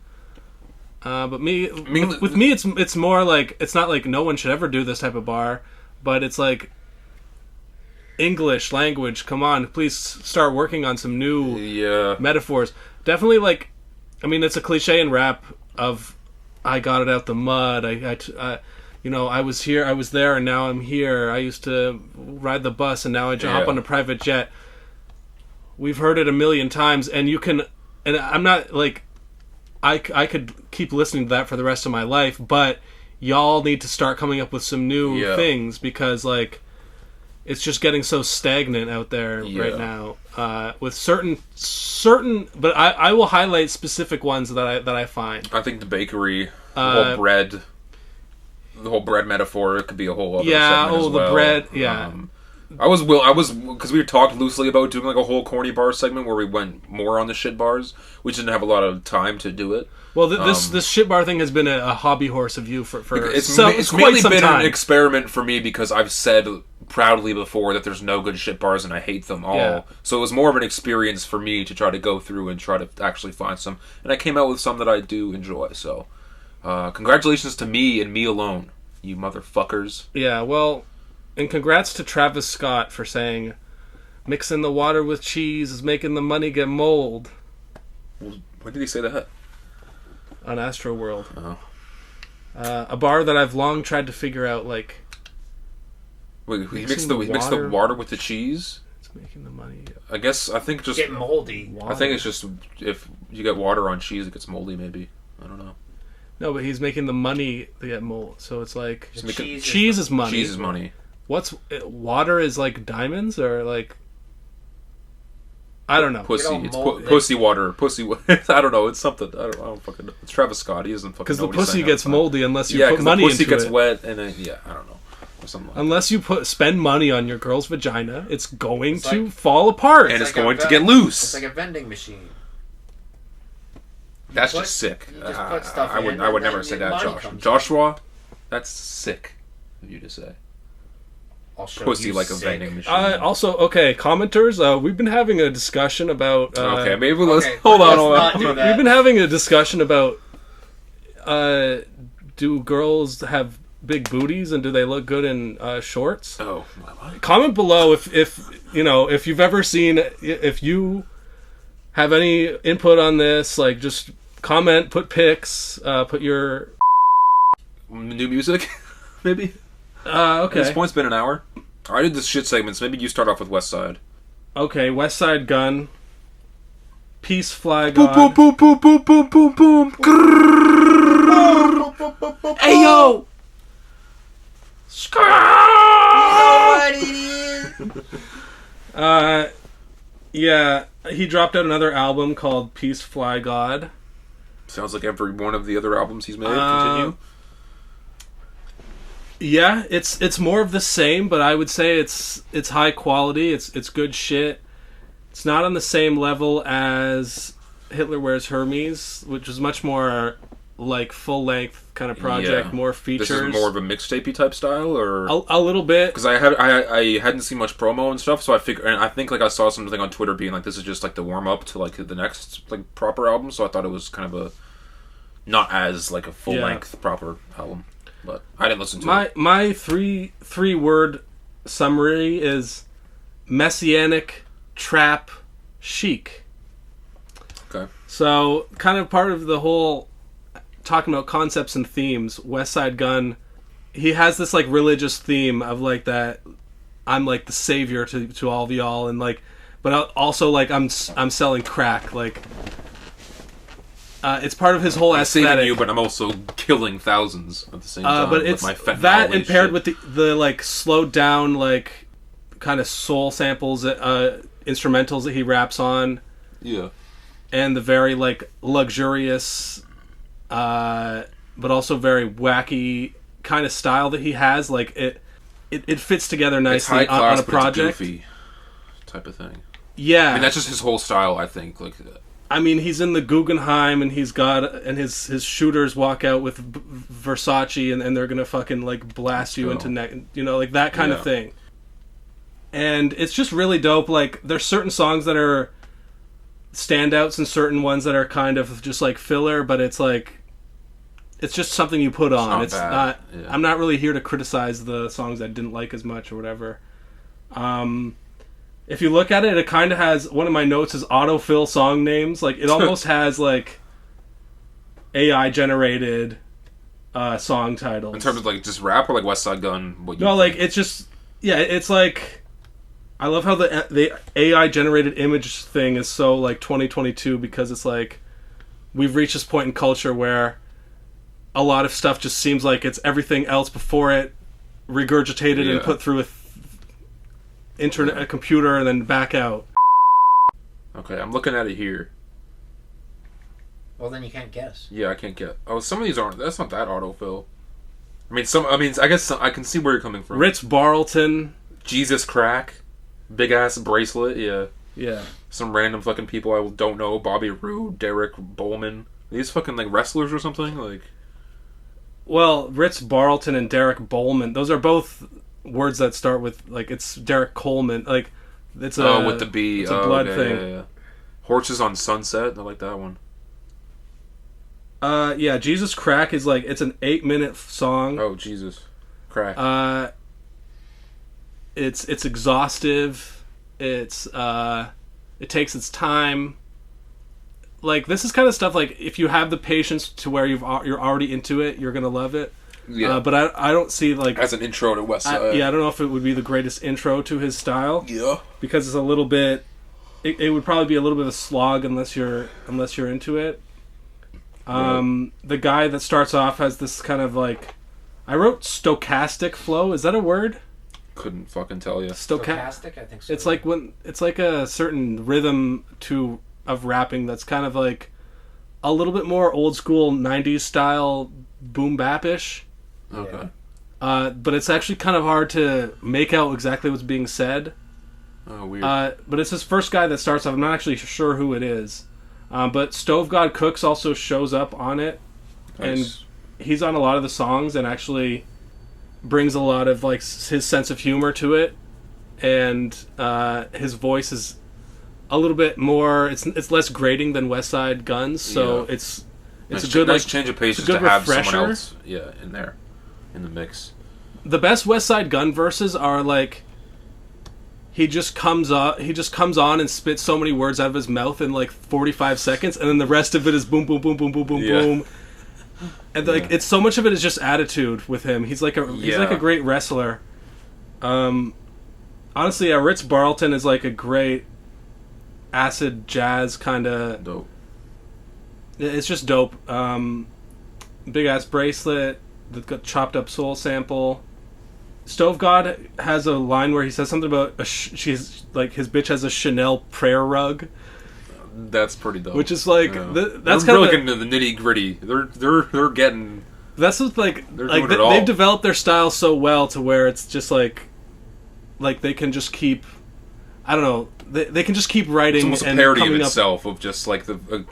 But with me, it's more like, it's not like no one should ever do this type of bar, but it's like English language. Come on, please start working on some new metaphors. Definitely, like, I mean, it's a cliche in rap of I got it out the mud. I was here, I was there, and now I'm here. I used to ride the bus, and now I hop on a private jet. We've heard it a million times, and you can... And I'm not, like... I could keep listening to that for the rest of my life, but y'all need to start coming up with some new things, because, like, it's just getting so stagnant out there right now. With certain... But I will highlight specific ones that I find. I think the bakery, the whole bread... The whole bread metaphor, it could be a whole other segment as well. The bread, I was because we talked loosely about doing like a whole corny bar segment where we went more on the shit bars. We just didn't have a lot of time to do it. Well, this shit bar thing has been a hobby horse of you for it's mainly been an experiment for me, because I've said proudly before that there's no good shit bars and I hate them all. Yeah. So it was more of an experience for me to try to go through and try to actually find some, and I came out with some that I do enjoy. So. Congratulations to me and me alone, you motherfuckers. Yeah, well, and congrats to Travis Scott for saying, mixing the water with cheese is making the money get mold. Well, when did he say that? On Astroworld. Oh. A bar that I've long tried to figure out, like... Wait, he mixed the water with the cheese? It's making the money... I think just... Get moldy. Water. I think it's just, if you get water on cheese, it gets moldy, maybe. I don't know. No, but he's making the money to get mold. So it's like cheese is money. Cheese is money. Water is like diamonds, or like, I don't know. Pussy. It's pussy water. Pussy. I don't know. It's something. I don't fucking know. It's Travis Scott. He doesn't fucking know. Because the pussy gets moldy unless you put money into it. The pussy gets wet, and then I don't know. Or something like unless you spend money on your girl's vagina, it's going to fall apart, and it's going to get loose. It's like a vending machine. That's just sick. I would never say that, Joshua. That's sick of you to say. Pussy like a vending machine. Also, okay, commenters. We've been having a discussion about. Okay, maybe let's hold on. We've been having a discussion about. Do girls have big booties, and do they look good in shorts? Oh, what? Comment below if you've ever seen, if you have any input on this, like, just comment, put pics, put your new music, maybe. Okay. At this point's been an hour. I did this shit segment, so maybe you start off with Westside. Okay, Westside Gunn. Peace flag. Boom, boom, boom, boom, boom, boom, boom, boom. Hey yo. Yeah, he dropped out another album called Peace Fly God. Sounds like every one of the other albums he's made. Continue. Yeah, it's more of the same, but I would say it's high quality. It's good shit. It's not on the same level as Hitler Wears Hermes, which is much more like full length kind of project, more features. This is more of a mixtapey type style, or a little bit, because I hadn't seen much promo and stuff, so I think like I saw something on Twitter being like, this is just like the warm up to like the next like proper album, so I thought it was kind of not as like a full length proper album. But I didn't listen to it. My three word summary is messianic, trap, chic. Okay. So kind of part of the whole talking about concepts and themes, Westside Gunn, he has this like religious theme of like that I'm like the savior to all of y'all, and like, but also like I'm selling crack, like it's part of his whole aesthetic. I'm saving you, but I'm also killing thousands at the same time. But it's that and paired with the like slowed down like kind of soul samples, instrumentals that he raps on. Yeah. And the very like luxurious, but also very wacky kind of style that he has, like it fits together nicely it's high class, on a project. It's goofy type of thing. Yeah, I mean that's just his whole style. I think like. I mean, he's in the Guggenheim, and he's got his shooters walk out with Versace, and they're gonna fucking like blast you into like that kind of thing. And it's just really dope. Like, there's certain songs that are standouts, and certain ones that are kind of just like filler, but it's like it's just something you put on. It's not. Yeah. I'm not really here to criticize the songs I didn't like as much or whatever. If you look at it, it kind of has... One of my notes is autofill song names. Like, it almost has, like, AI-generated song titles. In terms of, like, just rap or, like, Westside Gunn? Like, it's just... Yeah, it's like... I love how the AI-generated image thing is so, like, 2022, because it's like... We've reached this point in culture where a lot of stuff just seems like it's everything else before it, regurgitated and put through a computer and then back out. Okay, I'm looking at it here. Well, then you can't guess. Yeah, I can't get. Oh, some of these aren't. That's not that autofill. I guess I can see where you're coming from. Ritz Barlton, Jesus Crack, big ass bracelet. Yeah. Some random fucking people I don't know. Bobby Roode, Derek Bowman. These fucking like wrestlers or something like. Well, Ritz Barlton and Derek Bowman. Those are both words that start with, like, it's Derek Coleman, like, it's a... with the B. It's a blood thing. Yeah. Horses on Sunset, I like that one. Yeah, Jesus Crack is, like, it's an 8-minute song. Oh, Jesus. Crack. It's exhaustive, it takes its time. Like, this is kind of stuff, like, if you have the patience to where you're already into it, you're gonna love it. Yeah. But I don't see, like... As an intro to Westside. I don't know if it would be the greatest intro to his style. Yeah. Because it's a little bit... It would probably be a little bit of a slog unless you're into it. The guy that starts off has this kind of, like... I wrote stochastic flow. Is that a word? Couldn't fucking tell you. Stochastic? I think so. It's like it's like a certain rhythm of rapping that's kind of like a little bit more old school 90s style boom bap-ish. Okay. But it's actually kind of hard to make out exactly what's being said. Oh, weird. But it's this first guy that starts off. I'm not actually sure who it is. But Stove God Cooks also shows up on it. Nice. And he's on a lot of the songs and actually brings a lot of like his sense of humor to it. And his voice is a little bit more... It's less grating than Westside Gunn's, so it's nice, a good... Nice change of pace to have someone else in there. In the mix. The best Westside Gunn verses are like he just comes on and spits so many words out of his mouth in like 45 seconds, and then the rest of it is boom boom boom boom boom boom boom. And like it's so much of it is just attitude with him. He's like a great wrestler. Honestly, Ritz Barlton is like a great acid jazz kind of dope. It's just dope. Big ass bracelet. The chopped up soul sample. Stove God has a line where he says something about she's like his bitch has a Chanel prayer rug. That's pretty dope. Which is like that's they're really getting into the nitty gritty. They're getting. That's what's they've developed their style so well to where it's just like they can just keep. I don't know. They can just keep writing. It's almost a parody in itself of just like the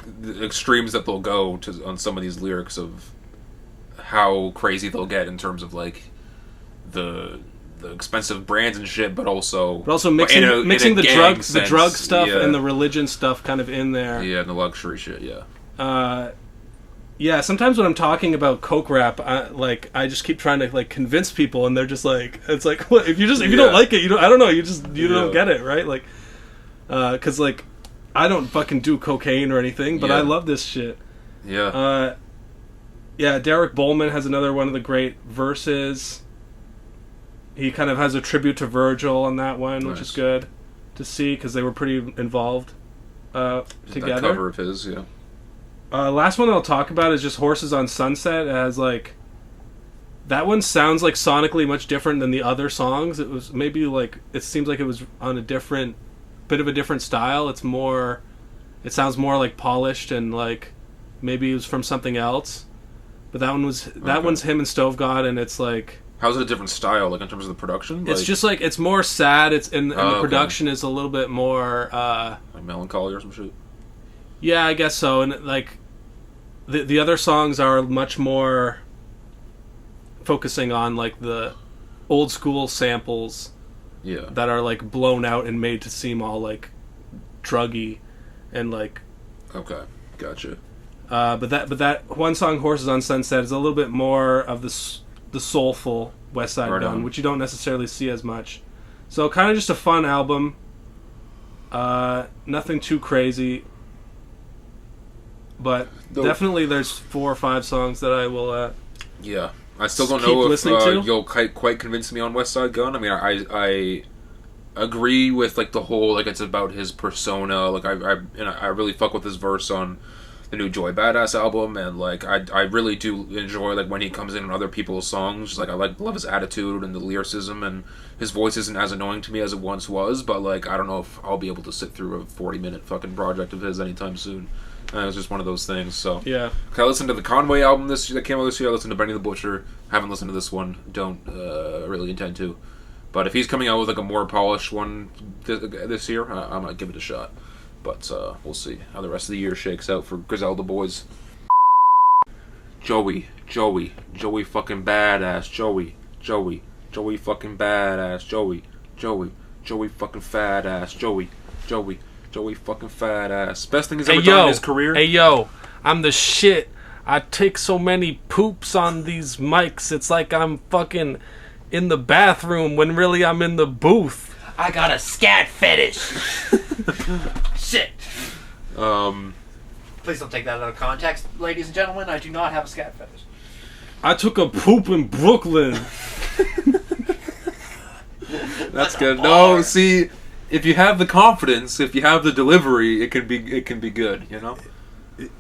extremes that they'll go to on some of these lyrics of how crazy they'll get in terms of like the expensive brands and shit, but also mixing the drug stuff and the religion stuff kind of in there. Yeah, and the luxury shit. Yeah. Yeah, sometimes when I'm talking about coke rap, I just keep trying to like convince people, and they're just like, it's like, what if you don't like it, I don't know, you don't get it, right? Like, because like I don't fucking do cocaine or anything, but I love this shit. Yeah. Yeah, Derek Bowman has another one of the great verses. He kind of has a tribute to Virgil on that one, which is good to see because they were pretty involved together. That cover of his, yeah. Last one I'll talk about is just Horses on Sunset. It has like, that one sounds like sonically much different than the other songs. It was maybe like, it seems like it was on a bit of a different style. It sounds more like polished and like maybe it was from something else. But that one's him and Stove God, and it's like, how's it a different style, like in terms of the production? It's just like, it's more sad. And the production is a little bit more like melancholy or some shit. Yeah, I guess so. And like the other songs are much more focusing on like the old school samples that are like blown out and made to seem all like druggy and like. Okay, gotcha. But that one song, Horses on Sunset, is a little bit more of the soulful Westside Gunn, which you don't necessarily see as much. So kind of just a fun album. Nothing too crazy. But definitely there's 4 or 5 songs that I will yeah. I still don't know if you'll quite convince me on Westside Gunn. I mean, I agree with like the whole, like it's about his persona. Like I really fuck with his verse on the new Joey Bada's album, and like I really do enjoy like when he comes in on other people's songs. Like I love his attitude and the lyricism, and his voice isn't as annoying to me as it once was. But like I don't know if I'll be able to sit through a 40-minute fucking project of his anytime soon. It was just one of those things. So yeah, I listened to the Conway album that came out this year. I listened to Benny the Butcher. Haven't listened to this one. Don't really intend to. But if he's coming out with like a more polished one this year, I might give it a shot. But we'll see how the rest of the year shakes out for Griselda boys. Joey fucking badass. Joey fucking badass. Joey fucking fat ass. Joey fucking fat ass. Best thing he's ever done in his career. Hey yo, I'm the shit. I take so many poops on these mics. It's like I'm fucking in the bathroom when really I'm in the booth. I got a scat fetish. Shit. Please don't take that out of context, ladies and gentlemen. I do not have a scat fetish. I took a poop in Brooklyn. That's good. No, see, if you have the confidence, if you have the delivery, it can be good. You know.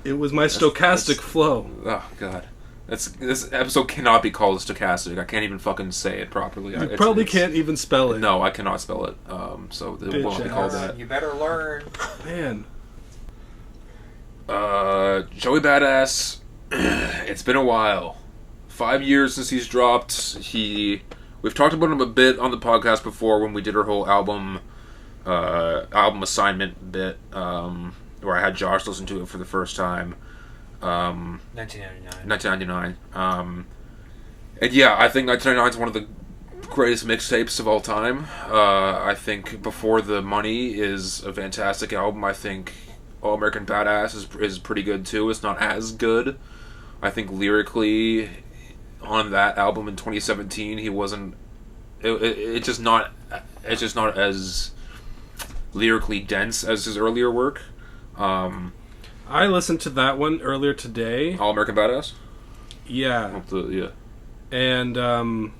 It was my stochastic flow. Oh God. This episode cannot be called stochastic. I can't even fucking say it properly. You probably can't even spell it. No, I cannot spell it. So it won't be called that. You better learn. Man. Joey Badass. It's been a while. 5 years since he's dropped. We've talked about him a bit on the podcast before when we did our whole album assignment bit, where I had Josh listen to it for the first time. 1999. And yeah, I think 1999 is one of the greatest mixtapes of all time. I think Before the Money is a fantastic album. I think All American Badass is pretty good too. It's not as good. I think lyrically on that album in 2017 he wasn't. It's just not as lyrically dense as his earlier work. I listened to that one earlier today. All American Badass? Yeah. Yeah. And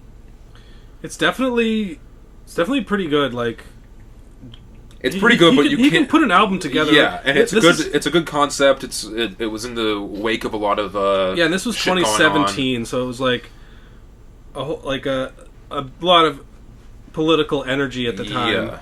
it's definitely pretty good. Like, it's pretty good, but you can put an album together. Yeah, and it's a good concept. It was in the wake of a lot of and this was 2017, so it was like a lot of political energy at the time.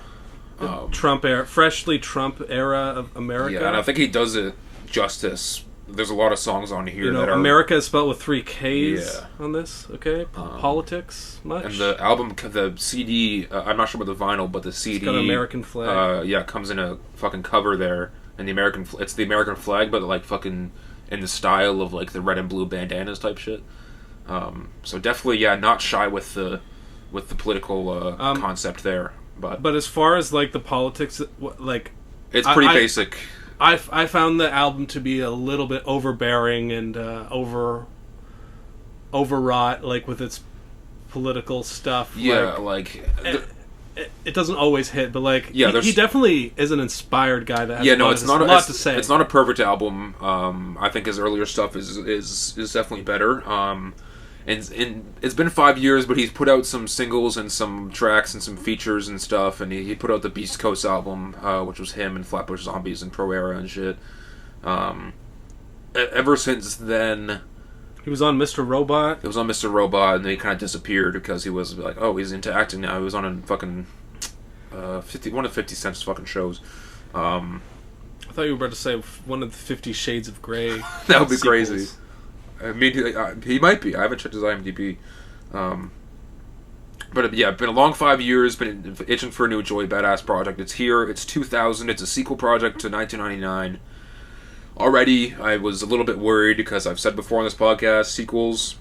Yeah. Trump era, freshly Trump era of America. Yeah, and I think he does it justice. There's a lot of songs on here that are... America is spelled with 3 Ks on this, okay? Politics, much? And the album, the CD, I'm not sure about the vinyl, but the CD... It's got an American flag. Comes in a fucking cover there. And it's the American flag, but like fucking in the style of like the red and blue bandanas type shit. So definitely, not shy with the political concept there. But as far as like the politics, like... It's pretty basic. I found the album to be a little bit overbearing and overwrought, like with its political stuff. Yeah, it doesn't always hit, but like he definitely is an inspired guy that has a lot to say. It's not a perfect album. I think his earlier stuff is definitely better. And it's been 5 years, but he's put out some singles and some tracks and some features and stuff. And he put out the Beast Coast album, which was him and Flatbush Zombies and Pro Era and shit. Ever since then, he was on Mr. Robot. He was on Mr. Robot, and then he kind of disappeared because he was like, oh, he's into acting now. He was on a fucking one of 50 Cent's fucking shows. I thought you were about to say one of the 50 Shades of Grey. That would be crazy. I mean, he might be. I haven't checked his IMDb. But yeah, been a long 5 years, been itching for a new Joey Badass project. It's here. It's 2000. It's a sequel project to 1999. Already, I was a little bit worried because I've said before on this podcast, sequels,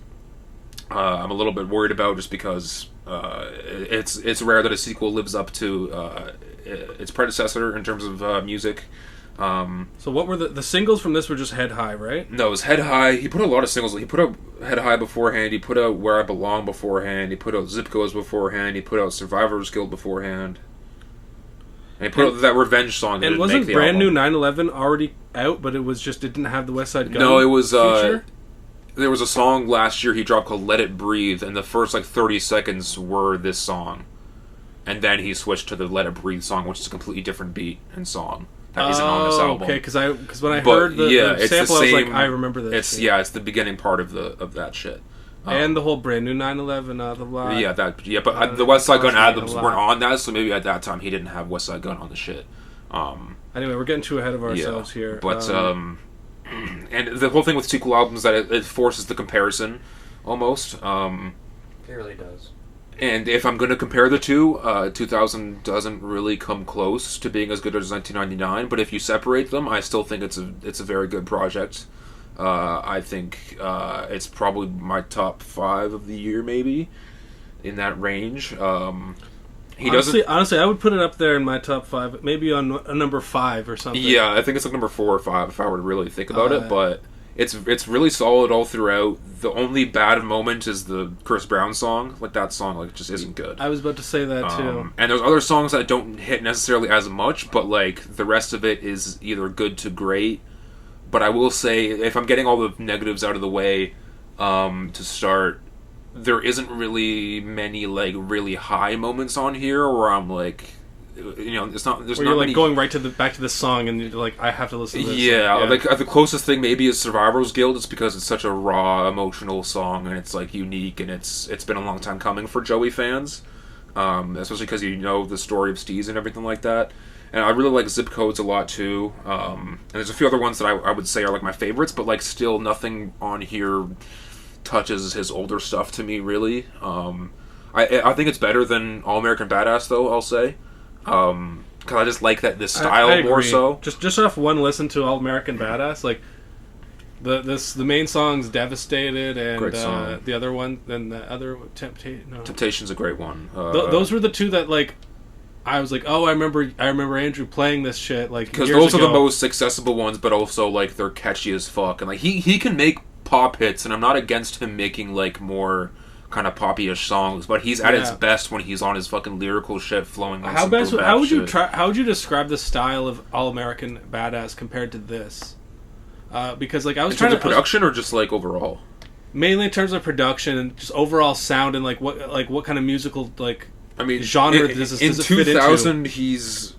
I'm a little bit worried about just because it's rare that a sequel lives up to its predecessor in terms of music. So what were the singles from this? Were just Head High, right? No, it was Head High. He put out a lot of singles. He put out Head High beforehand. He put out Where I Belong beforehand. He put out Zip Codes beforehand. He put out Survivor's Guild beforehand. And he put out that Revenge song. And wasn't Brand New 9/11 already out, but it didn't have the Westside Gunn? No, it was feature? There was a song last year he dropped called Let It Breathe, and the first 30 seconds were this song. And then he switched to the Let It Breathe song, which is a completely different beat and song. That isn't on this album. Okay, because when I heard the sample, I was like, I remember this. It's the beginning part of that shit. And the whole Brand New 9/11, the line. Yeah, but the Westside Gunn albums weren't on that, so maybe at that time he didn't have Westside Gunn on the shit. Anyway, we're getting too ahead of ourselves here. But and the whole thing with sequel albums is that it forces the comparison, almost. It really does. And if I'm going to compare the two, 2000 doesn't really come close to being as good as 1999. But if you separate them, I still think it's a very good project. I think it's probably my top 5 of the year, maybe in that range. Honestly, I would put it up there in my top 5, maybe on a number 5 or something. Yeah, I think it's number 4 or 5 if I were to really think about it. But it's really solid all throughout. The only bad moment is the Chris Brown song. That song just isn't good. I was about to say that too. And there's other songs that don't hit necessarily as much, but the rest of it is either good to great. But I will say, if I'm getting all the negatives out of the way to start, there isn't really many really high moments on here where I'm it's not. There's where not you're many... going right to back to the song and you're like, I have to listen to this. Yeah, the closest thing maybe is Survivor's Guild. It's because it's such a raw, emotional song and it's unique and it's been a long time coming for Joey fans, especially because the story of Steez and everything like that. And I really like Zip Codes a lot too. And there's a few other ones that I would say are my favorites, but still nothing on here touches his older stuff to me really. I think it's better than All American Badass though, I'll say. Because I just like this style I more so. Just off one listen to All American Badass, the main song's Devastated, and the other one, then the other Temptation's a great one. Those were the two that I was like, oh, I remember Andrew playing this shit because those are the most accessible ones, but also they're catchy as fuck, and he can make pop hits, and I'm not against him making more kind of poppy-ish songs, but he's at his best when he's on his fucking lyrical shit flowing on how would you describe the style of All American Badass compared to this? Because I was in terms of production or just overall, mainly in terms of production and just overall sound and what kind of musical genre does it fit into? In 2000 he's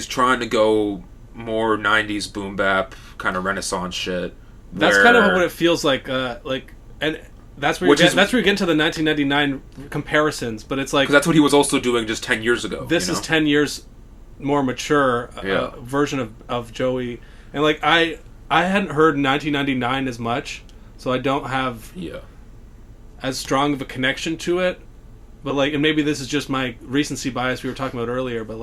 trying to go more 90s boom bap kind of Renaissance shit. That's kind of what it feels like and that's where you get into the 1999 comparisons, but it's because that's what he was also doing just 10 years ago. This is 10 years more mature version of Joey, and I hadn't heard 1999 as much, so I don't have as strong of a connection to it. But and maybe this is just my recency bias we were talking about earlier. But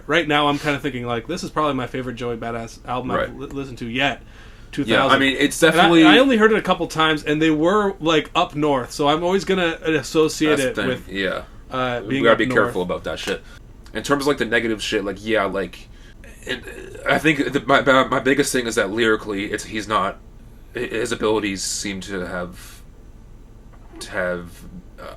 right now, I'm kind of thinking this is probably my favorite Joey Badass album I've listened to yet. 2000. Yeah, I mean it's definitely. And I only heard it a couple times, and they were up north, so I'm always gonna associate it with being. We gotta be careful about that shit. In terms of the negative shit, I think my biggest thing is that lyrically, he's not. His abilities seem to have.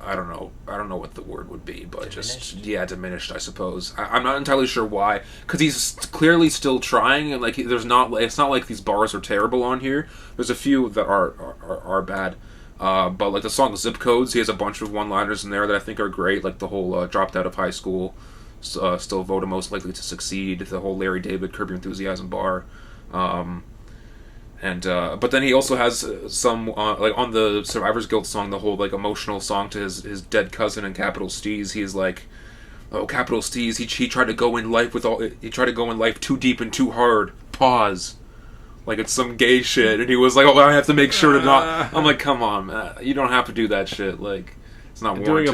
I don't know what the word would be, but diminished. Diminished, I suppose. I'm not entirely sure why, because he's clearly still trying, and like it's not like these bars are terrible on here. There's a few that are bad, but like the song Zip Codes, he has a bunch of one-liners in there that I think are great, like the whole dropped out of high school, still voted most likely to succeed, the whole Larry David Curb Your Enthusiasm bar. But then he also has some like on the Survivor's Guild song, the whole like emotional song to his dead cousin and Capital Steez. He's like, oh, Capital Steez, he tried to go in life too deep and too hard. Pause. Like it's some gay shit, and he was like, oh, I have to make sure to not. I'm like, come on, man, you don't have to do that shit. Like. It's not warranted.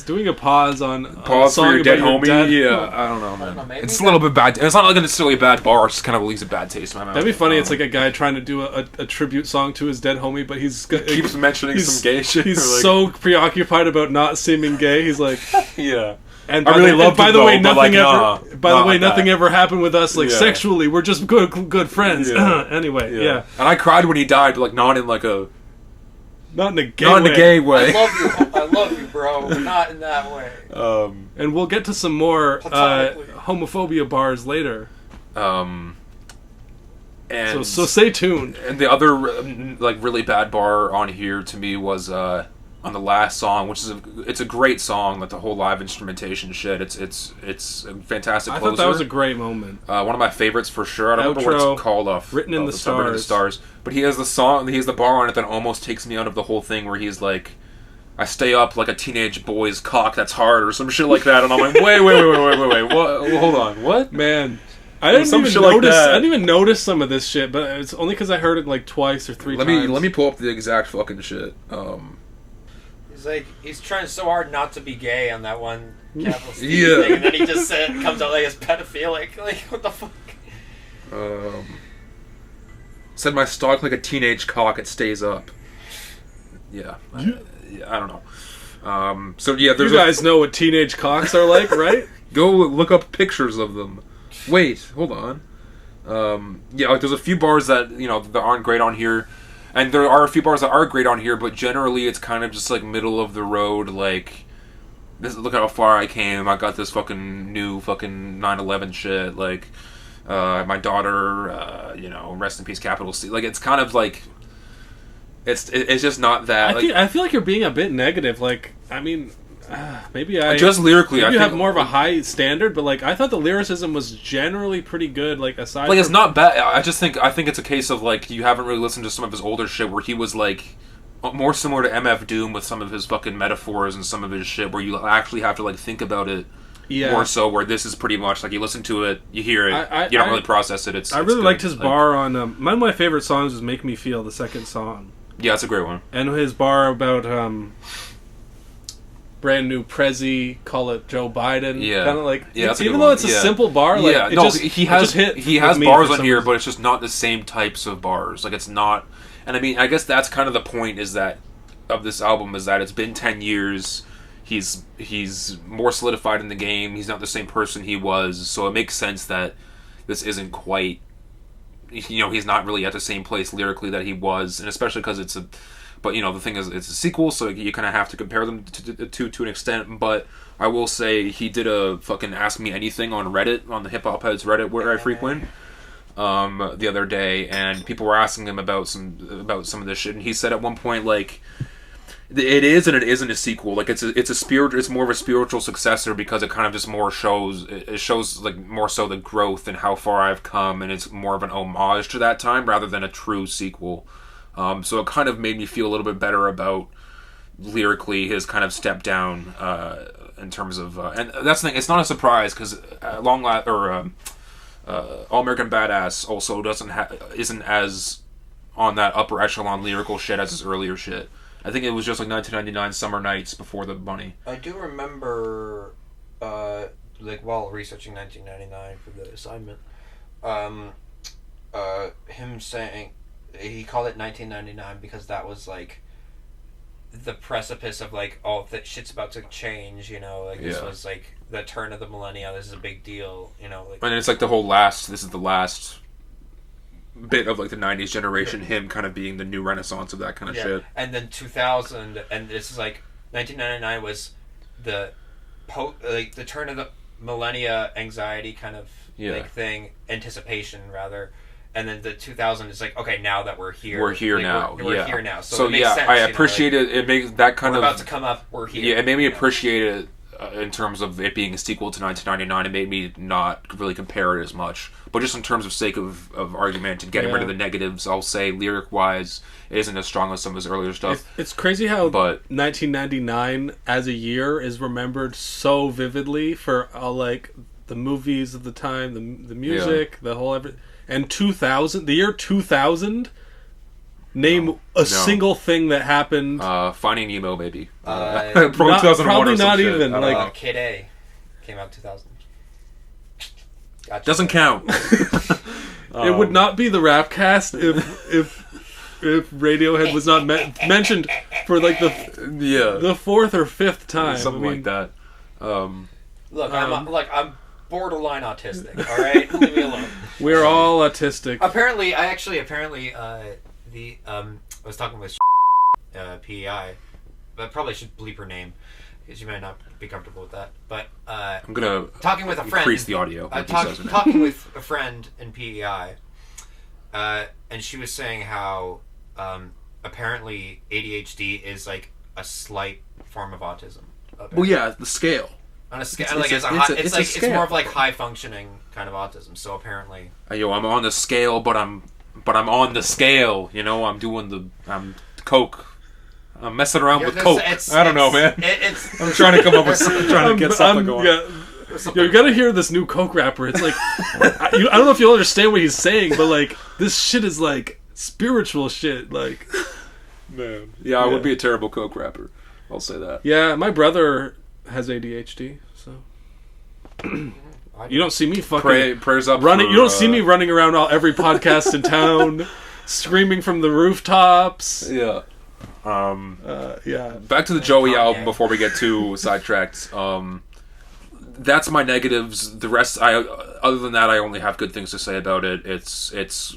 Doing a pause on a song for your dead homie. Yeah, I don't know, man. It's a little bit bad. It's not like necessarily a bad bar. It's just kind of leaves a bad taste in my mouth. That'd be funny. It's like a guy trying to do a tribute song to his dead homie, but he keeps mentioning some gay shit. He's like, so preoccupied about not seeming gay. He's like, yeah. And I really love. By the way, nothing ever happened with us. Like sexually, we're just good friends. Yeah. Anyway, yeah. And I cried when he died, but like not in like a. Not in a gay way. I love you, bro. Not in that way. And we'll get to some more homophobia bars later. And so stay tuned. And the other like really bad bar on here to me was on the last song, which is it's a great song, like the whole live instrumentation shit. It's a fantastic closer. I thought that was a great moment. One of my favorites for sure. I don't remember what it's called off. Written in the Stars. But he has the bar on it that almost takes me out of the whole thing where he's like, I stay up like a teenage boy's cock that's hard or some shit like that, and I'm like, wait, what? Hold on, what? Man. I didn't even notice some of this shit, but it's only because I heard it like twice or three times. Let me pull up the exact fucking shit. He's trying so hard not to be gay on that one Capital Steve thing, and then he just comes out like it's pedophilic. Like, what the fuck? Said my stalk like a teenage cock, it stays up. Yeah. I don't know. There's you guys know what teenage cocks are like, right? Go look up pictures of them. Wait, hold on. Like there's a few bars that that aren't great on here. And there are a few bars that are great on here, but generally it's kind of just like middle of the road, like, look how far I came, I got this fucking new fucking 9/11 shit, like, my daughter, rest in peace, Capital Cee. Like, it's kind of like, it's just not that. I feel like you're being a bit negative, like, I mean... maybe just lyrically, I think have more of a high standard, but like I thought the lyricism was generally pretty good. Like aside, like it's not bad. I think it's a case of like you haven't really listened to some of his older shit where he was like more similar to MF Doom with some of his fucking metaphors and some of his shit where you actually have to like think about it. Yeah. More so, where this is pretty much like you listen to it, you hear it, you don't really process it. I really liked his bar on one of my favorite songs was "Make Me Feel," the second song. Yeah, that's a great one. And his bar about brand new Prezi, call it Joe Biden. Yeah, kind of like even though it's a simple bar. Like, he has bars on here, but it's just not the same types of bars. Like it's not, and I mean, I guess that's kind of the point is that of this album is that it's been 10 years. He's more solidified in the game. He's not the same person he was, so it makes sense that this isn't quite. He's not really at the same place lyrically that he was, and especially because it's a. But, the thing is, it's a sequel, so you kind of have to compare them to an extent. But I will say he did a fucking Ask Me Anything on Reddit, on the Hip Hop Heads Reddit where I frequent, the other day, and people were asking him about some of this shit, and he said at one point, like, it is and it isn't a sequel. Like, it's more of a spiritual successor because it kind of just more shows, like, more so the growth and how far I've come, and it's more of an homage to that time rather than a true sequel. So it kind of made me feel a little bit better about lyrically his kind of step down in terms of and that's the thing. It's not a surprise because All American Badass also isn't as on that upper echelon lyrical shit as his earlier shit. I think it was just like 1999 Summer Nights before the Bunny. I do remember, while researching 1999 for the assignment, him saying. He called it 1999 because that was like the precipice of like, oh, that shit's about to change, you know, like this was like the turn of the millennia, this is a big deal, you know, like, and it's like this is the last bit of like the 90s generation, him kind of being the new renaissance of that kind of shit. And then 2000, and this is like 1999 was the like the turn of the millennia anxiety kind of like thing, anticipation rather. And then the 2000 is like, okay, now that we're here. We're here like, now. We're here now. So it makes sense, I appreciate it. It makes that kind of... We're about to come up, we're here. Yeah, it made me appreciate it in terms of it being a sequel to 1999. It made me not really compare it as much. But just in terms of sake of argument and getting rid of the negatives, I'll say lyric-wise, it isn't as strong as some of his earlier stuff. It's crazy how 1999 as a year is remembered so vividly for like the movies of the time, the music, the whole everything. And 2000, the year 2000, name a single thing that happened. Finding Nemo, maybe. Probably not even. Like Kid A came out in 2000. Gotcha. Doesn't count. It would not be the Rapcast if Radiohead was not mentioned for like the fourth or fifth time. Something like that. Look, I'm borderline autistic. All right, leave me alone. We're all autistic. Apparently, I was talking with PEI, but I probably should bleep her name because you might not be comfortable with that. But I'm gonna talking with a friend. Increase the audio. Talking with a friend in PEI, and she was saying how apparently ADHD is like a slight form of autism. Well, yeah, the scale. On a scale, it's more of like high functioning kind of autism. So apparently, I'm on the scale, but I'm on the scale. You know, I'm coke. I'm messing around with coke. I don't know, man. I'm trying to come up with trying to get something going. You gotta hear this new coke rapper. It's like I don't know if you'll understand what he's saying, but like this shit is like spiritual shit. Like, man, I would be a terrible coke rapper. I'll say that. Yeah, my brother has ADHD, so you don't see me fucking prayers up running. For, you don't see me running around every podcast in town, screaming from the rooftops. Yeah. Yeah. Back to the Joey album before we get too sidetracked. That's my negatives. The rest, other than that, I only have good things to say about it. It's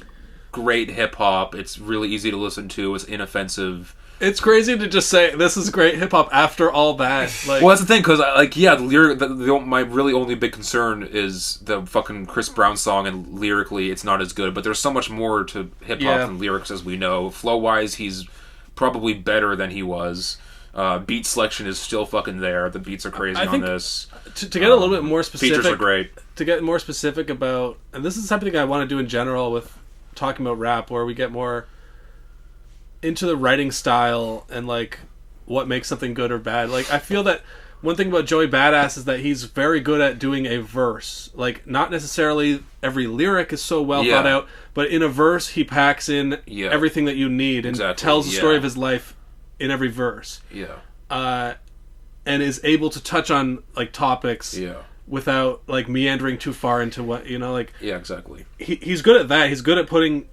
great hip hop. It's really easy to listen to. It's inoffensive. It's crazy to just say this is great hip hop after all that. Like, well, that's the thing, because the lyric. My really only big concern is the fucking Chris Brown song, and lyrically, it's not as good. But there's so much more to hip hop than lyrics, as we know. Flow wise, he's probably better than he was. Beat selection is still fucking there. The beats are crazy on this. To get a little bit more specific, features are great. To get more specific about, and this is something I want to do in general with talking about rap, where we get more into the writing style and like what makes something good or bad. Like, I feel that one thing about Joey Badass is that he's very good at doing a verse. Like, not necessarily every lyric is so well thought out, but in a verse he packs in everything that you need and tells the story of his life in every verse. And is able to touch on like topics without like meandering too far into what, you know, like exactly. He's good at that. He's good at putting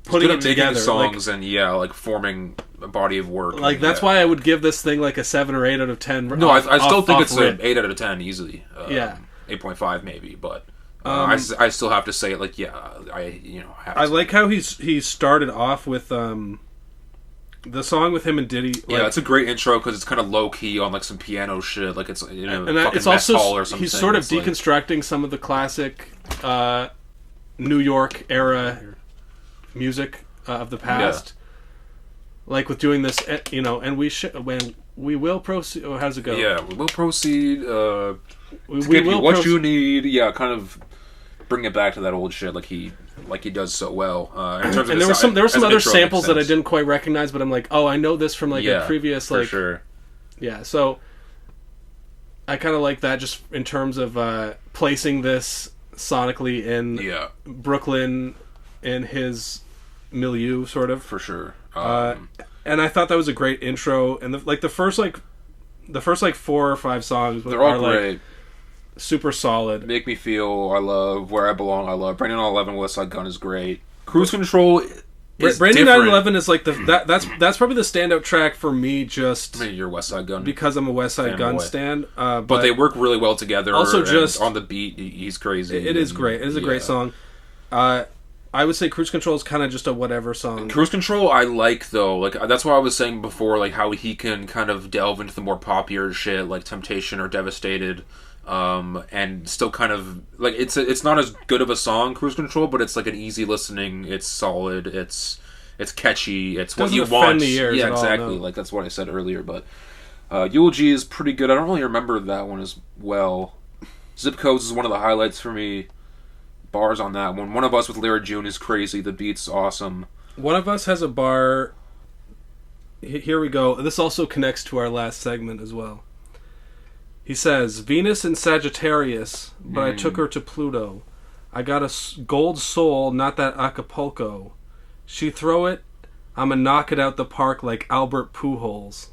it together, songs, like, and like forming a body of work. Like, that's why I would give this thing like a 7 or 8 out of 10. No, I still think it's an 8 out of 10 easily. 8.5 maybe, but I still have to say it. Like, I like how he started off with the song with him and Diddy. Like, it's a great intro because it's kind of low key on like some piano shit. Like, it's fucking it's mess also hall or something. He's sort of deconstructing some of the classic New York era music of the past, like with doing this, you know, and we will proceed. Oh, how's it go? Yeah, we will proceed. We give you what you need. Yeah, kind of bring it back to that old shit, like he does so well. In terms of there were some other samples that I didn't quite recognize, but I'm like, oh, I know this from like a previous like. For sure. Yeah, so I kind of like that, just in terms of placing this sonically in Brooklyn, in his milieu, sort of. For sure. And I thought that was a great intro, and the first 4 or 5 songs they're all great. Like super solid. Make Me Feel, I love. Where I Belong, I love. Bringing on 11, Westside Gunn is great. Cruise Control Branding 9/11 is like that's probably the standout track for me. Just I mean, you're Westside Gunn because I'm a Westside Gunn stan. But they work really well together. Also, just on the beat, he's crazy. It is great. It is a great song. I would say Cruise Control is kind of just a whatever song. Cruise Control, I like though. Like that's what I was saying before. Like how he can kind of delve into the more poppier shit, like Temptation or Devastated. And still kind of like it's not as good of a song, Cruise Control, but it's like an easy listening. It's solid. It's catchy. It's what you want. Yeah, exactly. Like that's what I said earlier. But Eulogy is pretty good. I don't really remember that one as well. Zip Codes is one of the highlights for me. Bars on that one. One of Us with Lara June is crazy. The beat's awesome. One of Us has a bar. Here we go. This also connects to our last segment as well. He says, Venus in Sagittarius, but I took her to Pluto. I got a gold soul, not that Acapulco. She throw it, I'ma knock it out the park like Albert Pujols.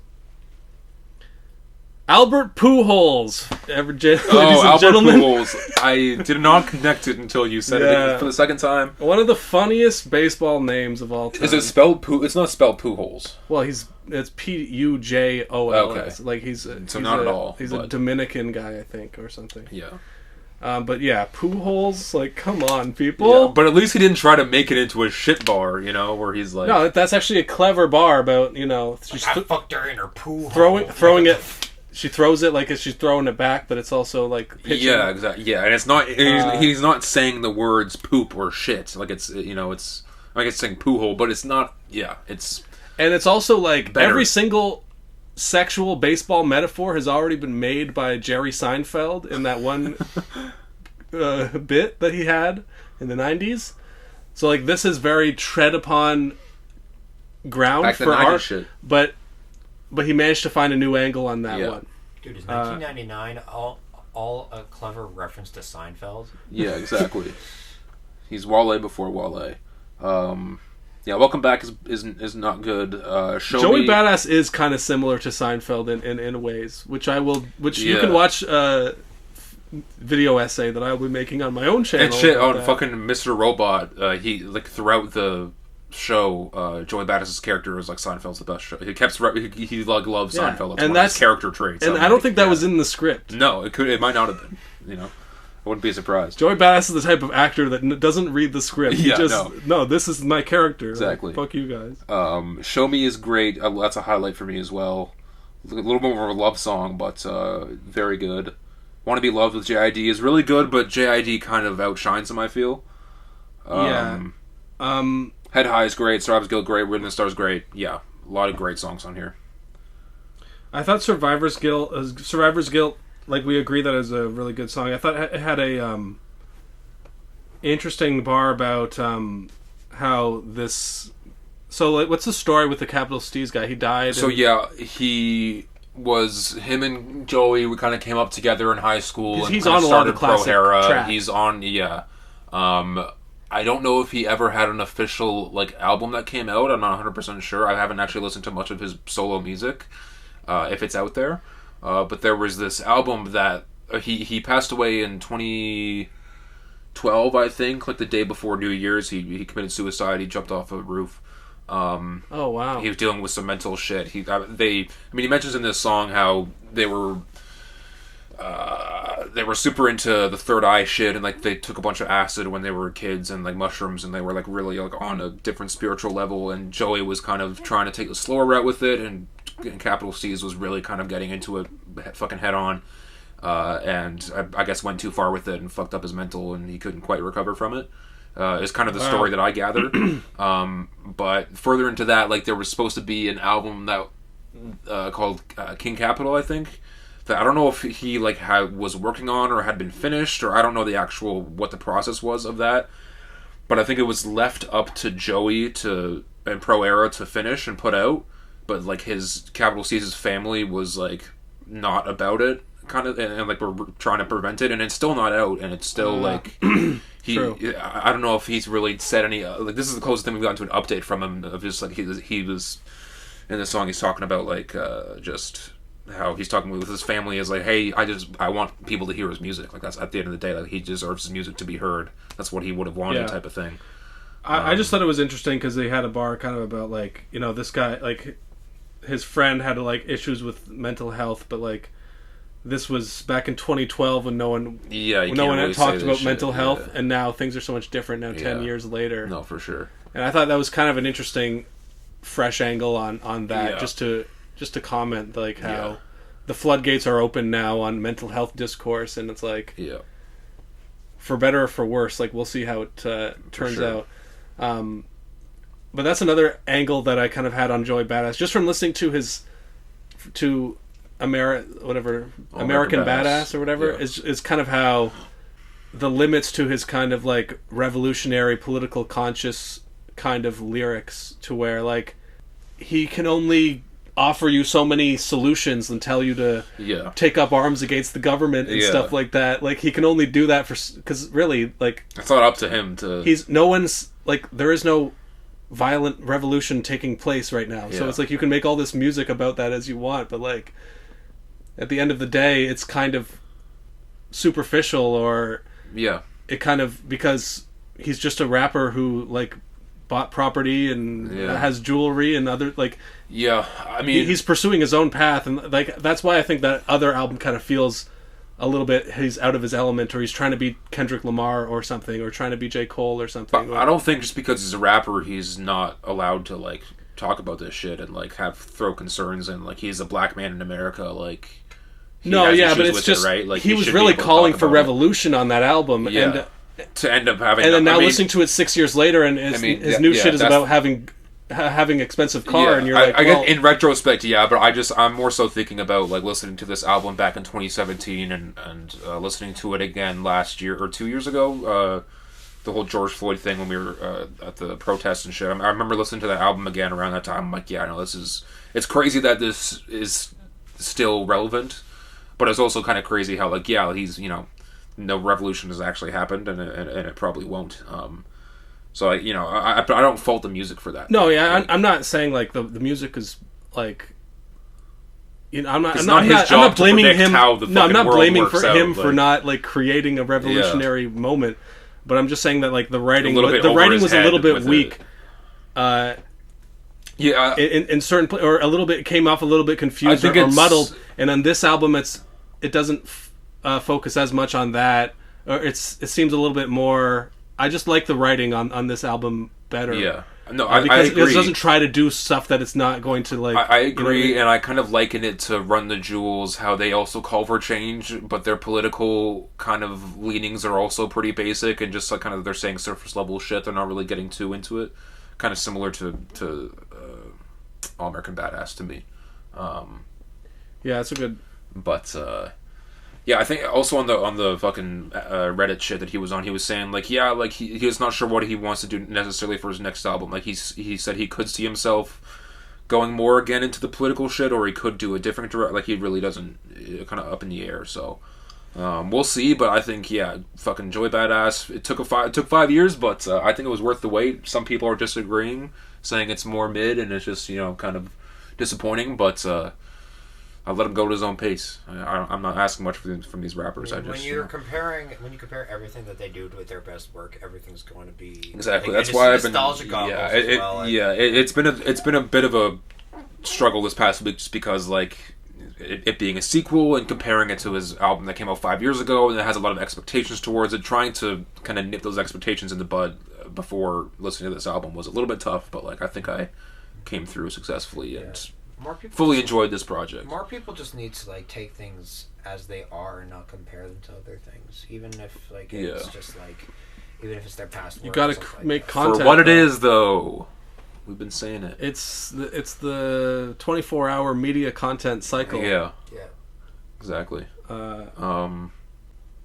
Albert Pujols! Albert Pujols. I did not connect it until you said it for the second time. One of the funniest baseball names of all time. Is it spelled It's not spelled Pujols. Well, it's Pujols. Okay. Like he's not at all. He's a Dominican guy, I think, or something. Yeah. But yeah, Pujols, like, come on, people. Yeah, but at least he didn't try to make it into a shit bar, where he's like... No, that's actually a clever bar about, I fucked her in her pool. Throwing it... She throws it like as she's throwing it back, but it's also like pitching. Yeah, exactly. Yeah, and it's not. He's not saying the words poop or shit. Like it's it's like it's saying poo hole, but it's not. Yeah, it's. And it's also like every single sexual baseball metaphor has already been made by Jerry Seinfeld in that one bit that he had in the 90s. So like this is very tread upon ground back for art, shit. But he managed to find a new angle on that one. Dude, is 1999 all a clever reference to Seinfeld? Yeah, exactly. He's Wale before Wale. Yeah, Welcome Back is not good. Joey Badass is kind of similar to Seinfeld in ways, which you can watch video essay that I will be making on my own channel. And shit on fucking Mr. Robot. He like throughout the show, Joey Badass' character is like Seinfeld's the best show. He like loves Seinfeld. That's one of his character traits. And I don't think that was in the script. No, it might not have been. I wouldn't be surprised. Joey Badass is the type of actor that doesn't read the script. No, this is my character. Exactly. Like, fuck you guys. Show Me is great. That's a highlight for me as well. A little bit more of a love song, but very good. Want to Be Loved with JID is really good, but JID kind of outshines him, I feel. Head High is great, Survivor's Guilt great, Rhythm and Star's great. Yeah, a lot of great songs on here. I thought Survivor's Guilt, like we agree that is a really good song. I thought it had a interesting bar about how this... So, like, what's the story with the Capital Steez guy? He died. So, him and Joey, we kind of came up together in high school. And he's on a lot of classic tracks. He's on, I don't know if he ever had an official album that came out. I'm not 100% sure. I haven't actually listened to much of his solo music, if it's out there. But there was this album that he passed away in 2012, I think, like the day before New Year's. He committed suicide. He jumped off a roof. Oh wow! He was dealing with some mental shit. He mentions in this song how they were super into the third eye shit, and like they took a bunch of acid when they were kids and like mushrooms, and they were like really like on a different spiritual level. And Joey was kind of trying to take a slower route with it, and Capital Steez was really kind of getting into it fucking head on, and I guess went too far with it and fucked up his mental, and he couldn't quite recover from it. Is kind of the story that I gathered. But further into that, like there was supposed to be an album that called King Capital, I think. I don't know if he was working on or had been finished, or I don't know what the process was of that, but I think it was left up to Joey and Pro Era to finish and put out, but like his Capital Steez's family was like not about it, kind of, and like we're trying to prevent it, and it's still not out, and it's still like I don't know if he's really said any this is the closest thing we've gotten to an update from him of just like he was in the song he's talking about like just how he's talking with his family is like, hey, I want people to hear his music. Like that's at the end of the day, like he deserves his music to be heard. That's what he would have wanted, type of thing. I just thought it was interesting because they had a bar kind of about like, you know, this guy, like his friend had like issues with mental health, but like this was back in 2012 when no one had talked about mental health, and now things are so much different now 10 years later. No, for sure. And I thought that was kind of an interesting fresh angle on that, just to comment like how the floodgates are open now on mental health discourse, and it's like for better or for worse, like we'll see how it turns out. But that's another angle that I kind of had on Joey Badass just from listening to his American Badass or whatever is kind of how the limits to his kind of like revolutionary political conscious kind of lyrics, to where like he can only offer you so many solutions and tell you to take up arms against the government and stuff like that. Like he can only do that because really like it's not up to him to. There is no violent revolution taking place right now, so it's like you can make all this music about that as you want, but like at the end of the day it's kind of superficial, or it kind of, because he's just a rapper who like bought property and has jewelry and other like I mean he's pursuing his own path, and like that's why I think that other album kind of feels a little bit he's out of his element, or he's trying to be Kendrick Lamar or something, or trying to be J. Cole or something. But I don't think just because he's a rapper he's not allowed to like talk about this shit and like throw concerns, and like he's a black man in America, like but it's just right? Like he was really calling for revolution on that album, and to end up having, and then now listening to it 6 years later, and his new shit is about having expensive car, and you're like, I get in retrospect, but I'm more so thinking about like listening to this album back in 2017 and listening to it again last year or 2 years ago, the whole George Floyd thing when we were at the protests and shit. I remember listening to that album again around that time. I'm like, it's crazy that this is still relevant, but it's also kind of crazy how like he's no revolution has actually happened, and it probably won't. So I don't fault the music for that. No, I'm not saying like the music is like, I'm not blaming him. I'm not blaming him for not like creating a revolutionary moment, but I'm just saying that like the writing was a little bit weak. In certain or a little bit came off a little bit confused or muddled, and on this album it doesn't focus as much on that, or it seems a little bit more. I just like the writing on this album better. Because it doesn't try to do stuff that it's not going to like. I agree, and I kind of liken it to Run the Jewels, how they also call for change, but their political kind of leanings are also pretty basic, and just like kind of they're saying surface level shit. They're not really getting too into it. Kind of similar to All American Badass to me. It's a good. But. I think also on the fucking Reddit shit that he was on, he was saying like he was not sure what he wants to do necessarily for his next album. Like he said he could see himself going more again into the political shit, or he could do a different direct. Like he really doesn't, kind of up in the air. So we'll see. But I think fucking Joey Badass. It took 5 years, but I think it was worth the wait. Some people are disagreeing, saying it's more mid and it's just kind of disappointing. But I'll let him go at his own pace. I'm not asking much from these rappers. When you compare everything that they do with their best work, everything's going to be exactly. That's why I've been nostalgic. It's been a bit of a struggle this past week, just because like it being a sequel and comparing it to his album that came out 5 years ago, and it has a lot of expectations towards it. Trying to kind of nip those expectations in the bud before listening to this album was a little bit tough, but like I think I came through successfully and. Fully enjoyed this project. More people just need to like take things as they are and not compare them to other things, even if like it's just like, even if it's their past work. You got to make content for what it is, though. We've been saying it. It's the 24-hour media content cycle. Yeah. Exactly.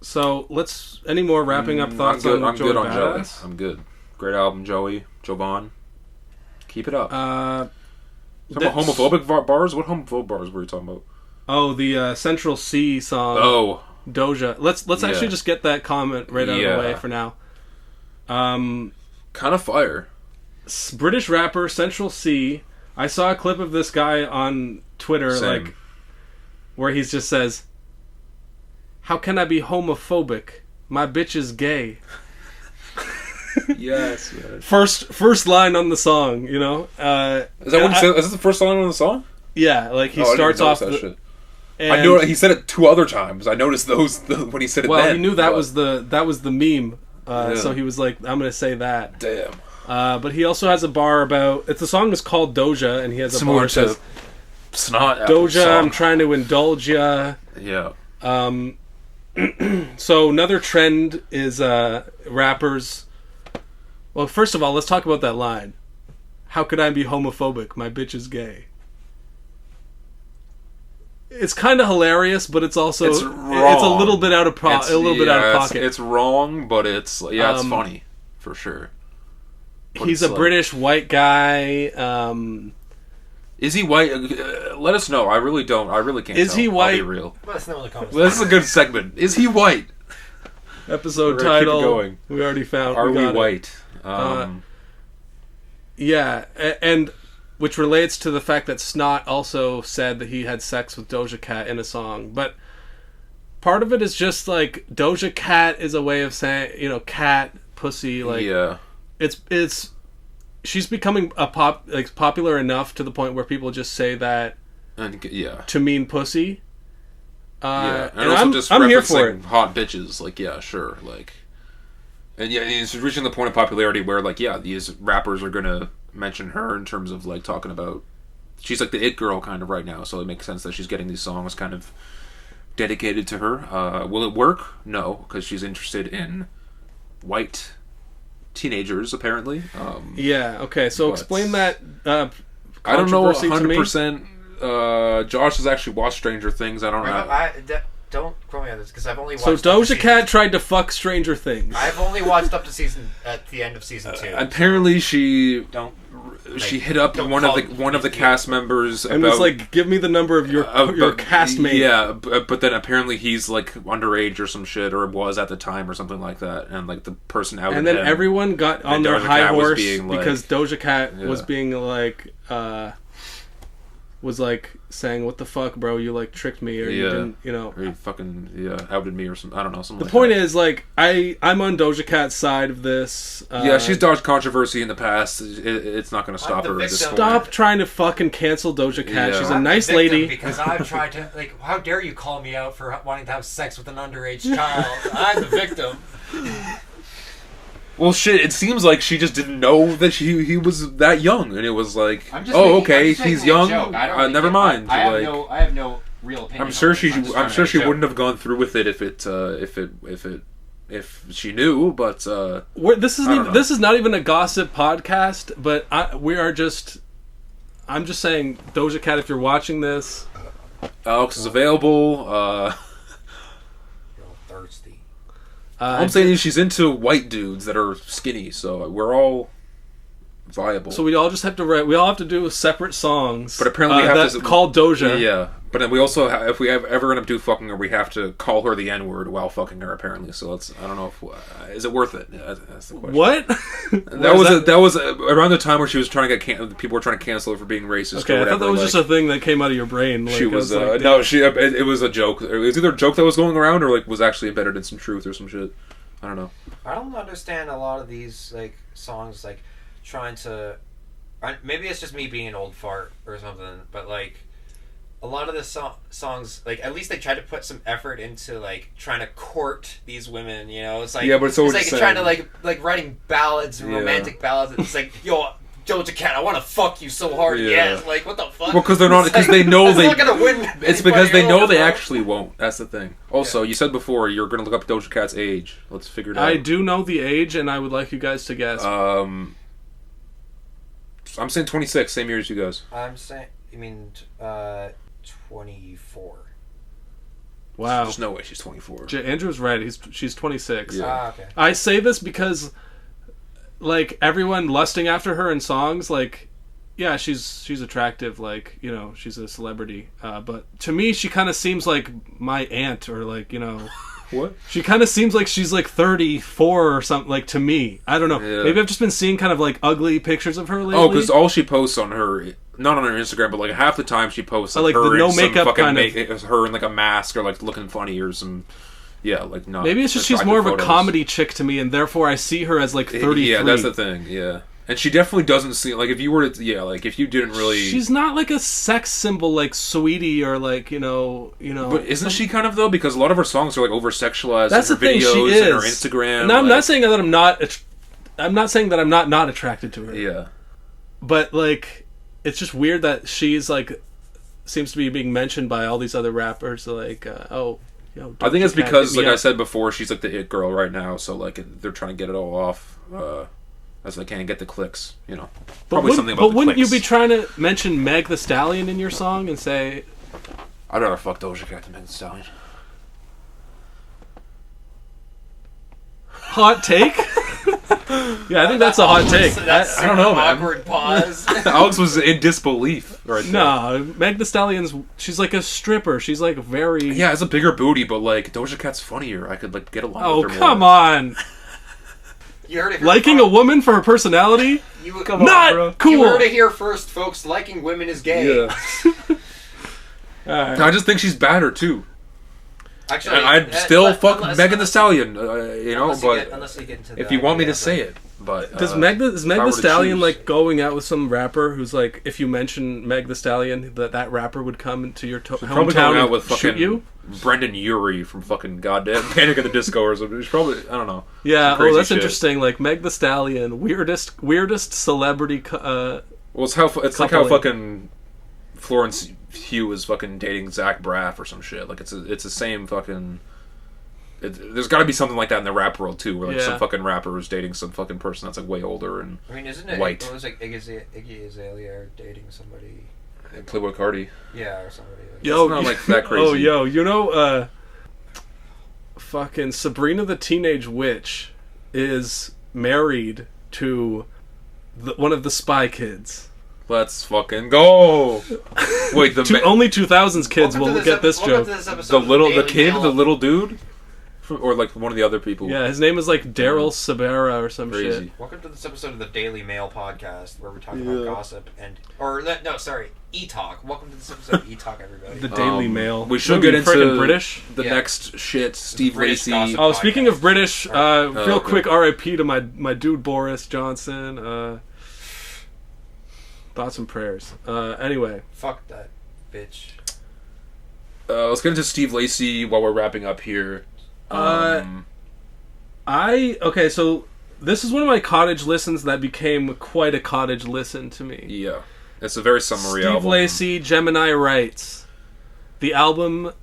So let's. Any more wrapping up thoughts on Joey Badass? I'm good. Great album, Joey. Jovan. Keep it up. Talking about homophobic bars? What homophobic bars were you talking about? Oh, the Central Cee song. Oh. Doja. Let's actually just get that comment right out of the way for now. Kind of fire. British rapper Central Cee. I saw a clip of this guy on Twitter, like, where he just says, "How can I be homophobic? My bitch is gay." Yes. Man. First line on the song, you know. Is that what he said? Is this the first line on the song? Yeah, like he starts off. That shit. I knew he said it 2 other times. I noticed those when he said it. Well, then, he knew that was the meme. So he was like, "I'm gonna say that." Damn. But he also has a bar about. The song is called Doja, and he has a bar that says, "Snot." Doja, I'm trying to indulge ya. Yeah. So another trend is rappers. Well, first of all, let's talk about that line. How could I be homophobic? My bitch is gay. It's kind of hilarious, but it's also it's a little bit out of pocket. It's wrong, but it's funny for sure. But he's a British white guy. Is he white? Let us know. I really don't. I really can't. Is he white? I'll be real. Let us know in the comments. This is a good segment. Is he white? Episode title. Keep it going. We already found. Are we white? Yeah, and which relates to the fact that Snot also said that he had sex with Doja Cat in a song. But part of it is just like Doja Cat is a way of saying, you know, cat, pussy, like it's she's becoming popular enough to the point where people just say that to mean pussy. And also I'm just I'm here for it. Hot bitches, like sure, like. And it's reaching the point of popularity where, like, these rappers are gonna mention her in terms of, like, talking about... She's, like, the it girl kind of right now, so it makes sense that she's getting these songs kind of dedicated to her. Will it work? No, because she's interested in white teenagers, apparently. Okay, so explain that I don't know 100%. Josh has actually watched Stranger Things. I don't know. Don't quote me on this because I've only watched. So Doja Cat tried to fuck Stranger Things. I've only watched up to at the end of season 2. Apparently, she hit up one of the cast members and was like, "Give me the number of your castmate." Yeah, but then apparently he's like underage or some shit, or was at the time or something like that, and like the person outed him. And then everyone got on their high horse because Doja Cat was being like. Was like saying, "What the fuck, bro? You like tricked me, or you didn't, you know, or you fucking outed me, or something." I don't know. Something. The point is, like, I'm on Doja Cat's side of this. She's dodged controversy in the past. It's not going to stop her. At this point. Stop trying to fucking cancel Doja Cat. She's a nice lady. Because I've tried to how dare you call me out for wanting to have sex with an underage child? I'm the victim. Well, shit, it seems like she just didn't know that he was that young, and it was like, he's young, never mind. I have no real opinion. I'm sure she wouldn't have gone through with it if she knew, but this is not even a gossip podcast, but I'm just saying, Doja Cat, if you're watching this, Alex is available. Thirsty. I'm saying she's into white dudes that are skinny, so we're all viable. So we all just have to write. We all have to do separate songs. But apparently, we have to call Doja. Yeah, but then we also, if we ever end up fucking her, we have to call her the N-word while fucking her. Apparently, so I don't know if is it worth it. That's the question. What? that was around the time where she was trying to get people were trying to cancel her for being racist. Okay, or whatever. I thought that was just a thing that came out of your brain. She was no, it was a joke. It was either a joke that was going around or like was actually embedded in some truth or some shit. I don't know. I don't understand a lot of these like songs like trying to. Maybe it's just me being an old fart or something, but like a lot of the songs, like at least they try to put some effort into like trying to court these women. You know, it's like but it's like trying to like writing ballads and romantic ballads. It's like yo. Doja Cat, I want to fuck you so hard. Yeah. Like what the fuck? Well, because they're not. Because they know they. Not gonna win. It's because they know they actually won't. That's the thing. Also, you said before you're gonna look up Doja Cat's age. Let's figure it out. I do know the age, and I would like you guys to guess. I'm saying 26, same year as you guys. I'm saying. You mean 24? Wow. There's no way she's 24. Andrew's right. She's 26. Yeah. Okay. I say this because. Like everyone lusting after her in songs, like, yeah, she's attractive, like, you know, she's a celebrity. But to me, she kind of seems like my aunt, or like, you know, what? She kind of seems like she's like 34 or something. Like to me, I don't know. Yeah. Maybe I've just been seeing kind of like ugly pictures of her lately. Oh, because all she posts on her, not on her Instagram, but like half the time she posts like her the no in makeup some kind of her in like a mask or like looking funny or some. Yeah, like not. Maybe it's just she's more of a comedy chick to me, and therefore I see her as like 33. Yeah, that's the thing. Yeah, and she definitely doesn't seem like if you were to like if you didn't really. She's not like a sex symbol like Sweetie or like you know. But isn't she kind of though? Because a lot of her songs are like over sexualized. That's her the thing. videos She is. And her Instagram. And I'm not saying that I'm not. I'm not saying that I'm not attracted to her. Yeah. But like, it's just weird that she's like seems to be being mentioned by all these other rappers. Like, I think it's because, like I said before, she's like the it girl right now. So like they're trying to get it all off as they can, get the clicks. You know, probably something about. But wouldn't you be trying to mention Meg the Stallion in your song and say? I'd rather fuck Doja Cat than Meg the Stallion. Hot take. Yeah, I think that's a hot take. I don't know, man. Awkward pause. Alex was in disbelief right there. No, Meg the Stallion's, she's like a stripper. She's like very... Yeah, it's a bigger booty, but like Doja Cat's funnier. I could like get along with her more. Oh, come on. You heard it here Liking a woman for her personality? Come on, not bro. Cool. You heard it here first, folks. Liking women is gay. Yeah. I just think she's badder too. Actually, I'd still fuck Megan Thee Stallion, you know, but unless you get into if you want me to say it, but is Meg the Stallion like going out with some rapper who's like, if you mention Meg the Stallion, that rapper would come into your hometown out with and shoot you? Brendan Urie from fucking goddamn Panic at the Disco or something. It's probably, I don't know. Yeah, that's interesting. Like Meg the Stallion, weirdest celebrity. Well, it's like how fucking Florence Hugh is fucking dating Zach Braff or some shit. Like it's the same fucking. There's got to be something like that in the rap world too, where like some fucking rapper is dating some fucking person that's like way older and isn't it white. It was like Iggy Azalea dating somebody. Playboy Cardi. Yeah, or somebody. Yo, it's not like that crazy. Oh, yo, you know, fucking Sabrina the Teenage Witch is married to one of the Spy Kids. Let's fucking go! Wait, only 2000s kids will get this joke. The little dude, or like one of the other people. Yeah, his name is like Daryl Sabera or some shit. Welcome to this episode of the Daily Mail podcast where we talk about gossip E-Talk. Welcome to this episode of E-Talk, everybody. The Daily Mail. We should get into British. The next shit, Steve Lacy. Oh, speaking of British, real quick, R.I.P. to my dude Boris Johnson. Thoughts and prayers. Anyway. Fuck that bitch. Let's get into Steve Lacy while we're wrapping up here. Okay, so this is one of my cottage listens that became quite a cottage listen to me. Yeah. It's a very summary album. Steve Lacy, Gemini Writes. The album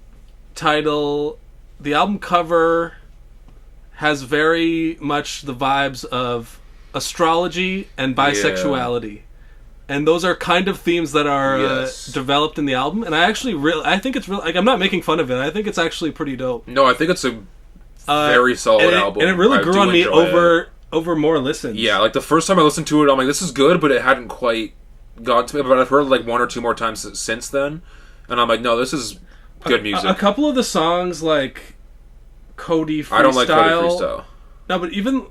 title, the album cover has very much the vibes of astrology and bisexuality. Yeah. And those are kind of themes that are developed in the album. And I think it's really, like, I'm not making fun of it. I think it's actually pretty dope. No, I think it's a very solid album. And it really grew on me over more listens. Yeah, like the first time I listened to it, I'm like, this is good, but it hadn't quite got to me. But I've heard it like one or two more times since then. And I'm like, no, this is good music. A couple of the songs, like Cody Freestyle. I don't like Cody Freestyle. No, but even,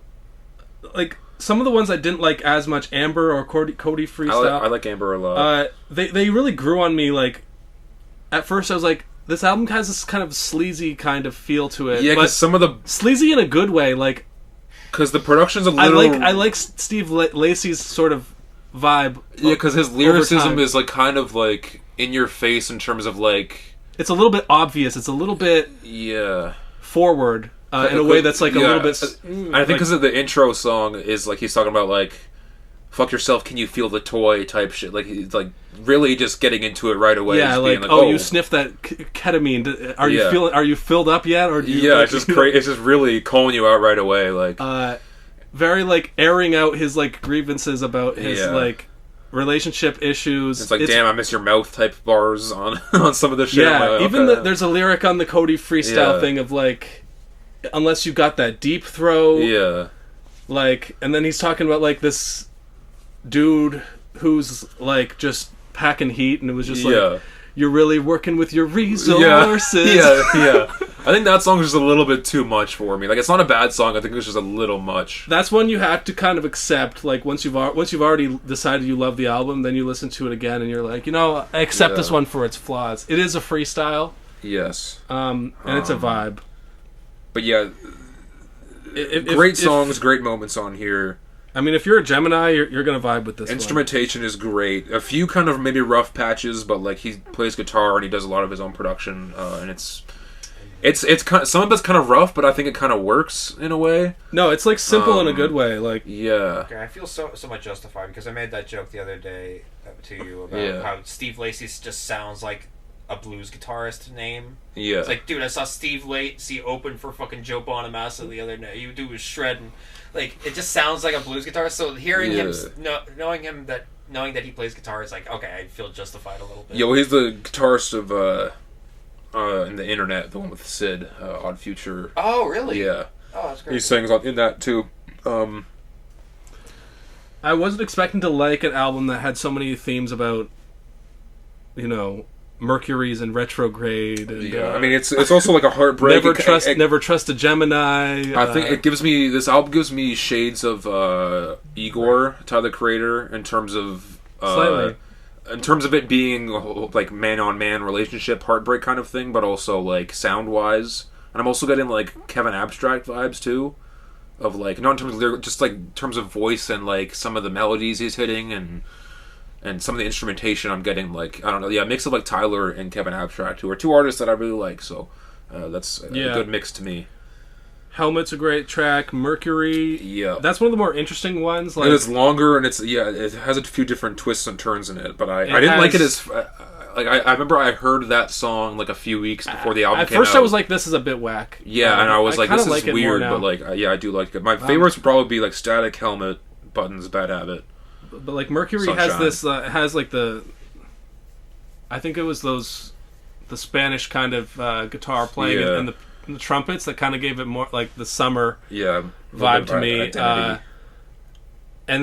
like, some of the ones I didn't like as much, Amber or Cody Freestyle. I like Amber a lot. They really grew on me. Like, at first I was like, this album has this kind of sleazy kind of feel to it. Yeah, because some of the sleazy in a good way. Like, because the production's a little. I like Steve Lacy's sort of vibe. Yeah, because his lyricism is like kind of like in your face in terms of like. It's a little bit obvious. It's a little bit forward. In a way that's like a little bit. I think because of the intro song is like he's talking about like, "Fuck yourself, can you feel the toy?" type shit. Like he's like really just getting into it right away. Yeah, like you sniffed that ketamine. Are you filled up yet? Or do you, it's just it's just really calling you out right away. Like very like airing out his like grievances about his like relationship issues. It's like, damn, I miss your mouth type bars on some of the shit. Yeah, like, even there's a lyric on the Cody Freestyle thing of like, unless you got that deep throat. Yeah. Like, and then he's talking about like this dude who's like just packing heat, and it was just like, you're really working with your resources. Yeah. I think that song is just a little bit too much for me. Like, it's not a bad song. I think it's just a little much. That's one you have to kind of accept. Like, once you've already decided you love the album, then you listen to it again, and you're like, you know, I accept this one for its flaws. It is a freestyle. Yes. And it's a vibe. But yeah, great songs, great moments on here. I mean, if you're a Gemini, you're gonna vibe with this. Instrumentation is great. A few kind of maybe rough patches, but like he plays guitar and he does a lot of his own production, and it's kind of, some of it's kind of rough, but I think it kind of works in a way. No, it's like simple in a good way. Like Okay, I feel so much justified because I made that joke the other day to you about how Steve Lacy just sounds like a blues guitarist name. Yeah, it's like, dude, I saw Steve Lacy open for fucking Joe Bonamassa the other night. You do was shredding. Like, it just sounds like a blues guitarist. So hearing him, knowing that he plays guitar is like, okay, I feel justified a little bit. Yeah, well, he's the guitarist of in the internet, the one with Sid, Odd Future. Oh, really? Yeah. Oh, that's great. He sings in that too. I wasn't expecting to like an album that had so many themes about, Mercury's and retrograde. And, I mean, it's also like a heartbreak. Never trust a Gemini. I think this album gives me shades of Igor, Tyler the Creator, in terms of slightly. In terms of it being like man-on-man relationship, heartbreak kind of thing, but also like sound-wise. And I'm also getting like Kevin Abstract vibes too, of like not in terms of lyric, just like in terms of voice and like some of the melodies he's hitting and some of the instrumentation. I'm getting like, I don't know, a mix of like Tyler and Kevin Abstract, who are two artists that I really like. So that's a good mix to me. Helmet's a great track. Mercury, that's one of the more interesting ones. Like, and it's longer, and it has a few different twists and turns in it. But I didn't like it as I remember I heard that song like a few weeks before the album came out. At first, I was like, "This is a bit whack." Yeah, and I was like, "This is weird," but like, I do like it. My favorites would probably be like Static, Helmet, Buttons, Bad Habit. But like Mercury Sunshine. Has this has like I think it was the Spanish kind of guitar playing and the trumpets that kind of gave it more like the summer vibe to me.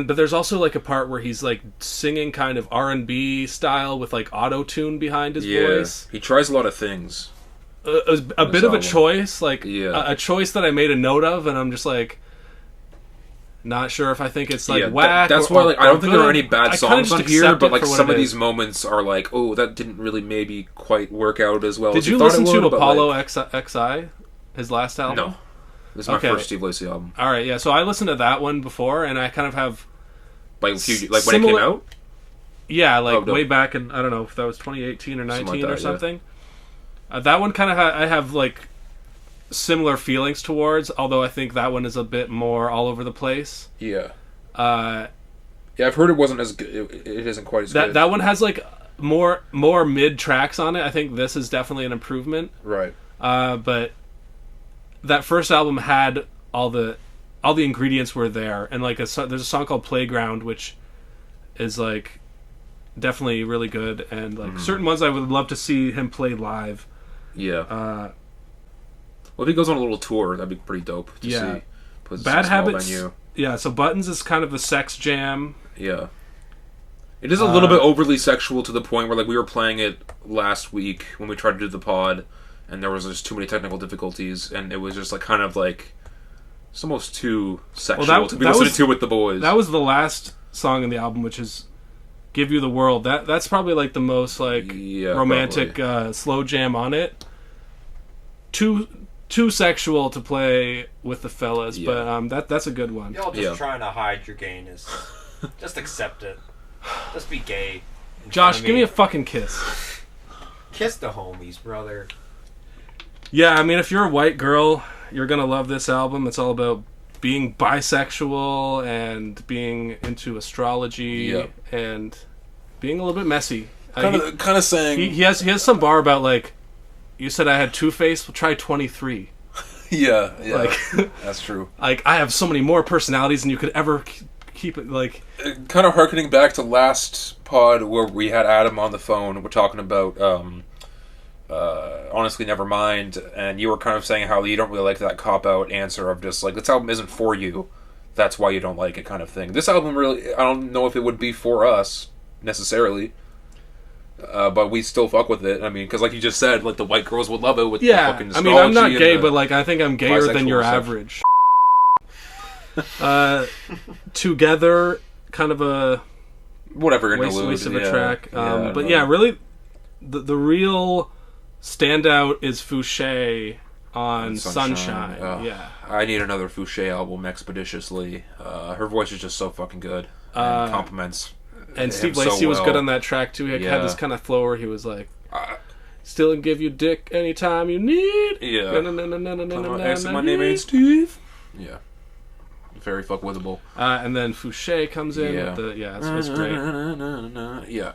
But there's also like a part where he's like singing kind of R&B style with like auto-tune behind his voice. He tries a lot of things. It was a bit of a choice, like a choice that I made a note of, and I'm just like, not sure if I think it's like whack. That's why like I don't think there are any bad songs on here, but like some of these moments are like, oh, that didn't really maybe quite work out as well. Did you listen to Apollo XI, his last album? No, this is my first Steve Lacy album. All right, yeah. So I listened to that one before, and I kind of have when it came out. Yeah, like way back in, I don't know if that was 2018 or 19 or something. That one kind of I have like similar feelings towards, although I think that one is a bit more all over the place. Yeah. I've heard it wasn't as good. It isn't quite as good. That one has like more mid tracks on it. I think this is definitely an improvement. Right. But that first album had all the ingredients were there, and like there's a song called Playground, which is like definitely really good, and like certain ones I would love to see him play live. Yeah. Well, if he goes on a little tour, that'd be pretty dope to see. Bad Habits. Venue. Yeah, so Buttons is kind of a sex jam. Yeah. It is a little bit overly sexual to the point where like we were playing it last week when we tried to do the pod, and there was just too many technical difficulties, and it was just like kind of like it's almost too sexual to be listening to with the boys. That was the last song in the album, which is Give You the World. That's probably like the most like romantic slow jam on it. Too sexual to play with the fellas, but that's a good one. Y'all just trying to hide your gayness. Just accept it. Just be gay. Josh, give me a fucking kiss. Kiss the homies, brother. Yeah, I mean, if you're a white girl, you're gonna love this album. It's all about being bisexual and being into astrology and being a little bit messy. Kind of saying he has some bar about like, you said I had two-face, well, try 23. Yeah, like, that's true. Like, I have so many more personalities than you could ever keep it, like... Kind of harkening back to last pod where we had Adam on the phone, we're talking about, Honestly Nevermind, and you were kind of saying how you don't really like that cop-out answer of just, like, this album isn't for you, that's why you don't like it kind of thing. This album really, I don't know if it would be for us, necessarily. But we still fuck with it. I mean, because like you just said, like the white girls would love it with the fucking astrology. I mean, I'm not gay, but like I think I'm gayer than your average. Together, kind of a whatever waste of a track. But yeah, really, the real standout is Fouché on Sunshine. Yeah. I need another Fouché album expeditiously. Her voice is just so fucking good. And compliments. And Steve Lacy was good on that track too. He had this kind of flow where he was like, "Still give you dick anytime you need." Yeah. My name ain't Steve. Yeah. Very fuck withable. And then Fouché comes in. Yeah. It's great. Yeah.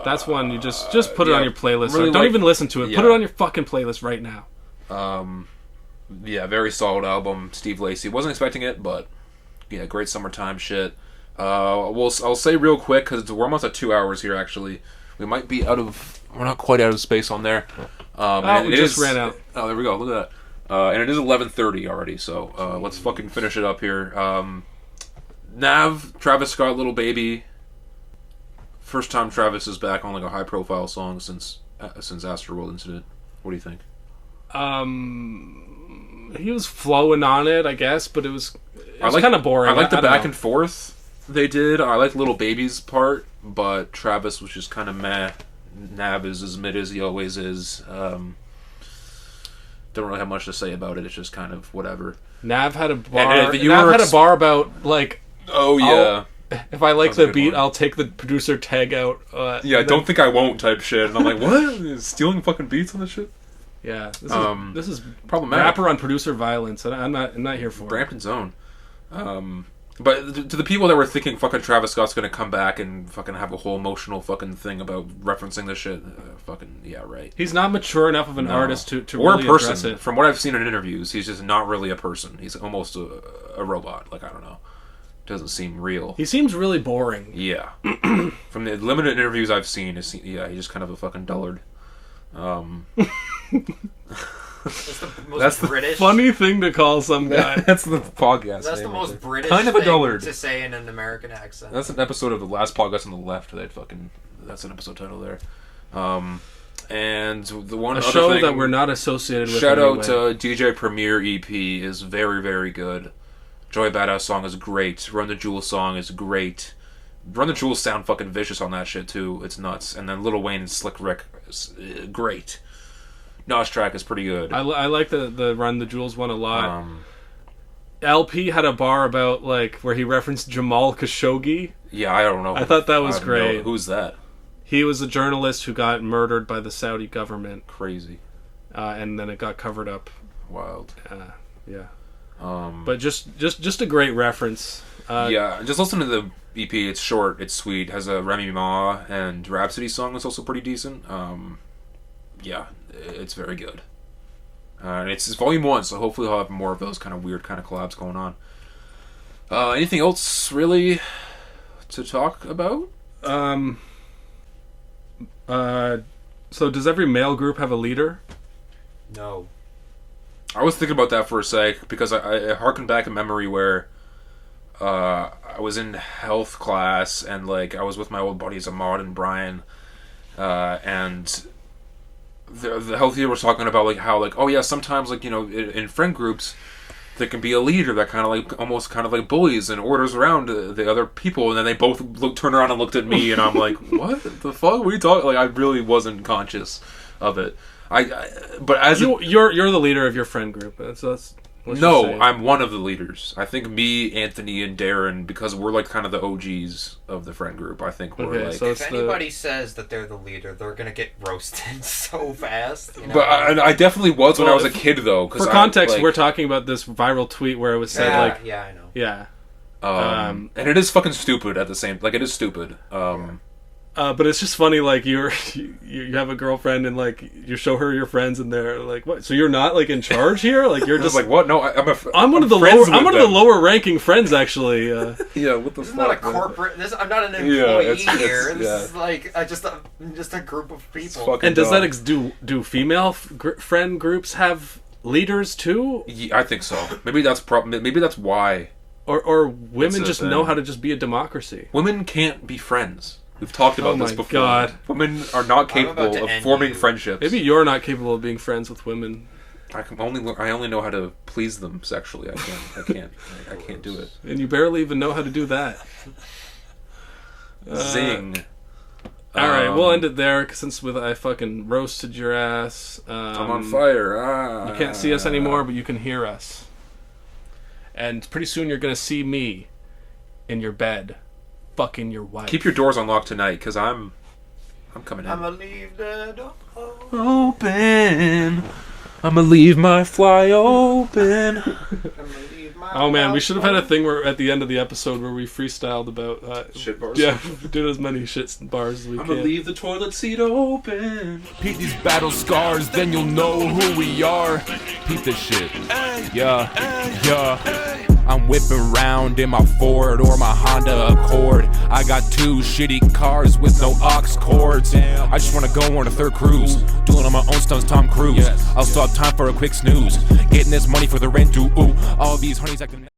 That's one you just put it on your playlist. Really Don't even listen to it. Put it on your fucking playlist right now. Yeah, very solid album. Steve Lacy. Wasn't expecting it, but yeah, great summertime shit. I'll say real quick because we're almost at 2 hours here. Actually, we might be out of. We're not quite out of space on there. We just ran out. Oh, there we go. Look at that. And it is 11:30 already. So let's fucking finish it up here. Nav, Travis Scott, Little Baby. First time Travis is back on like a high profile song since Astroworld Incident. What do you think? He was flowing on it, I guess, but it was kind of boring. I like the back and forth they did. I like Little Baby's part, but Travis was just kind of meh. Nav is as mid as he always is. Don't really have much to say about it. It's just kind of whatever. Nav had a bar. Nav had a bar about like, oh yeah, if I like the beat, I'll take the producer tag out. Yeah, don't think I won't type shit. And I'm like, what? Stealing fucking beats on this shit? Yeah, this is problematic. Rapper on producer violence, and I'm not here for it. Brampton's own. But to the people that were thinking fucking Travis Scott's gonna come back and fucking have a whole emotional fucking thing about referencing this shit, fucking yeah, right. He's not mature enough of an artist to or really a person. address it. From what I've seen in interviews, he's just not really a person. He's almost a robot. Like, I don't know. Doesn't seem real. He seems really boring. Yeah. From the limited interviews I've seen, he's just kind of a fucking dullard. That's the British. Funny thing to call some guy. That's the podcast. That's the most British kind of a dullard to say in an American accent. That's an episode of the last podcast on the left. That's an episode title there. And the one a other show thing, that we're not associated with. Shout out to DJ Premier EP is very, very good. Joey Bada song is great. Run the Jewels song is great. Run the Jewels sound fucking vicious on that shit too. It's nuts. And then Lil Wayne and Slick Rick is great. Nas track is pretty good. I like the Run the Jewels one a lot. LP had a bar about like where he referenced Jamal Khashoggi. Yeah, I don't know. I thought that was great. Who's that? He was a journalist who got murdered by the Saudi government. Crazy. And then it got covered up. Wild. Yeah. But just a great reference. Yeah, just listen to the EP. It's short, it's sweet. Has a Remy Ma and Rhapsody song that's also pretty decent. Yeah, it's very good. And it's volume 1, so hopefully I'll have more of those kind of weird kind of collabs going on. Anything else really to talk about? So does every male group have a leader? No. I was thinking about that for a sec because I harkened back in memory where I was in health class and like I was with my old buddies Ahmad and Brian, and the health teacher was talking about like how like, oh yeah, sometimes like, you know, in friend groups there can be a leader that kind of like almost kind of like bullies and orders around the other people, and then they both turned around and looked at me and I'm like, what the fuck were you talking? Like, I really wasn't conscious of it. But as you're the leader of your friend group. No, I'm one of the leaders. I think me, Anthony, and Darren, because we're like kind of the OGs of the friend group. I think we're like. So if anybody says that they're the leader, they're gonna get roasted so fast. You know? But I definitely was when I was a kid, though. For context, we're talking about this viral tweet where it was said like, yeah, I know, yeah, and it is fucking stupid at the same. Like, it is stupid. But it's just funny, like you have a girlfriend and like you show her your friends and they're like, what? So you're not like in charge here? Like you're just like, what? No, I'm one of the lower ranking friends actually. Yeah, what the fuck? This is not a corporate. I'm not an employee here. This is like just a group of people. And does that do female friend groups have leaders too? Yeah, I think so. Maybe that's maybe that's why. Or women just know how to just be a democracy. Women can't be friends. We've talked about this before. God. Women are not capable of forming friendships. Maybe you're not capable of being friends with women. I only know how to please them sexually. I can't do it. And you barely even know how to do that. Zing. All right, we'll end it there since I fucking roasted your ass. I'm on fire. You can't see us anymore, but you can hear us. And pretty soon you're gonna see me in your bed, fucking your wife. Keep your doors unlocked tonight, because I'm coming in. I'ma leave the door open. I'ma leave my fly open. Oh man, we should have had a thing where at the end of the episode where we freestyled about shit bars. Yeah, did as many shit bars as we can. I'ma leave the toilet seat open. Peep these battle scars, then you'll know who we are. Peep this shit. Yeah, yeah. I'm whipping round in my Ford or my Honda Accord. I got 2 shitty cars with no aux cords. I just wanna go on a 3rd cruise, doing on my own stunts, Tom Cruise. I'll stop time for a quick snooze, getting this money for the rent due. Ooh, all these honeys acting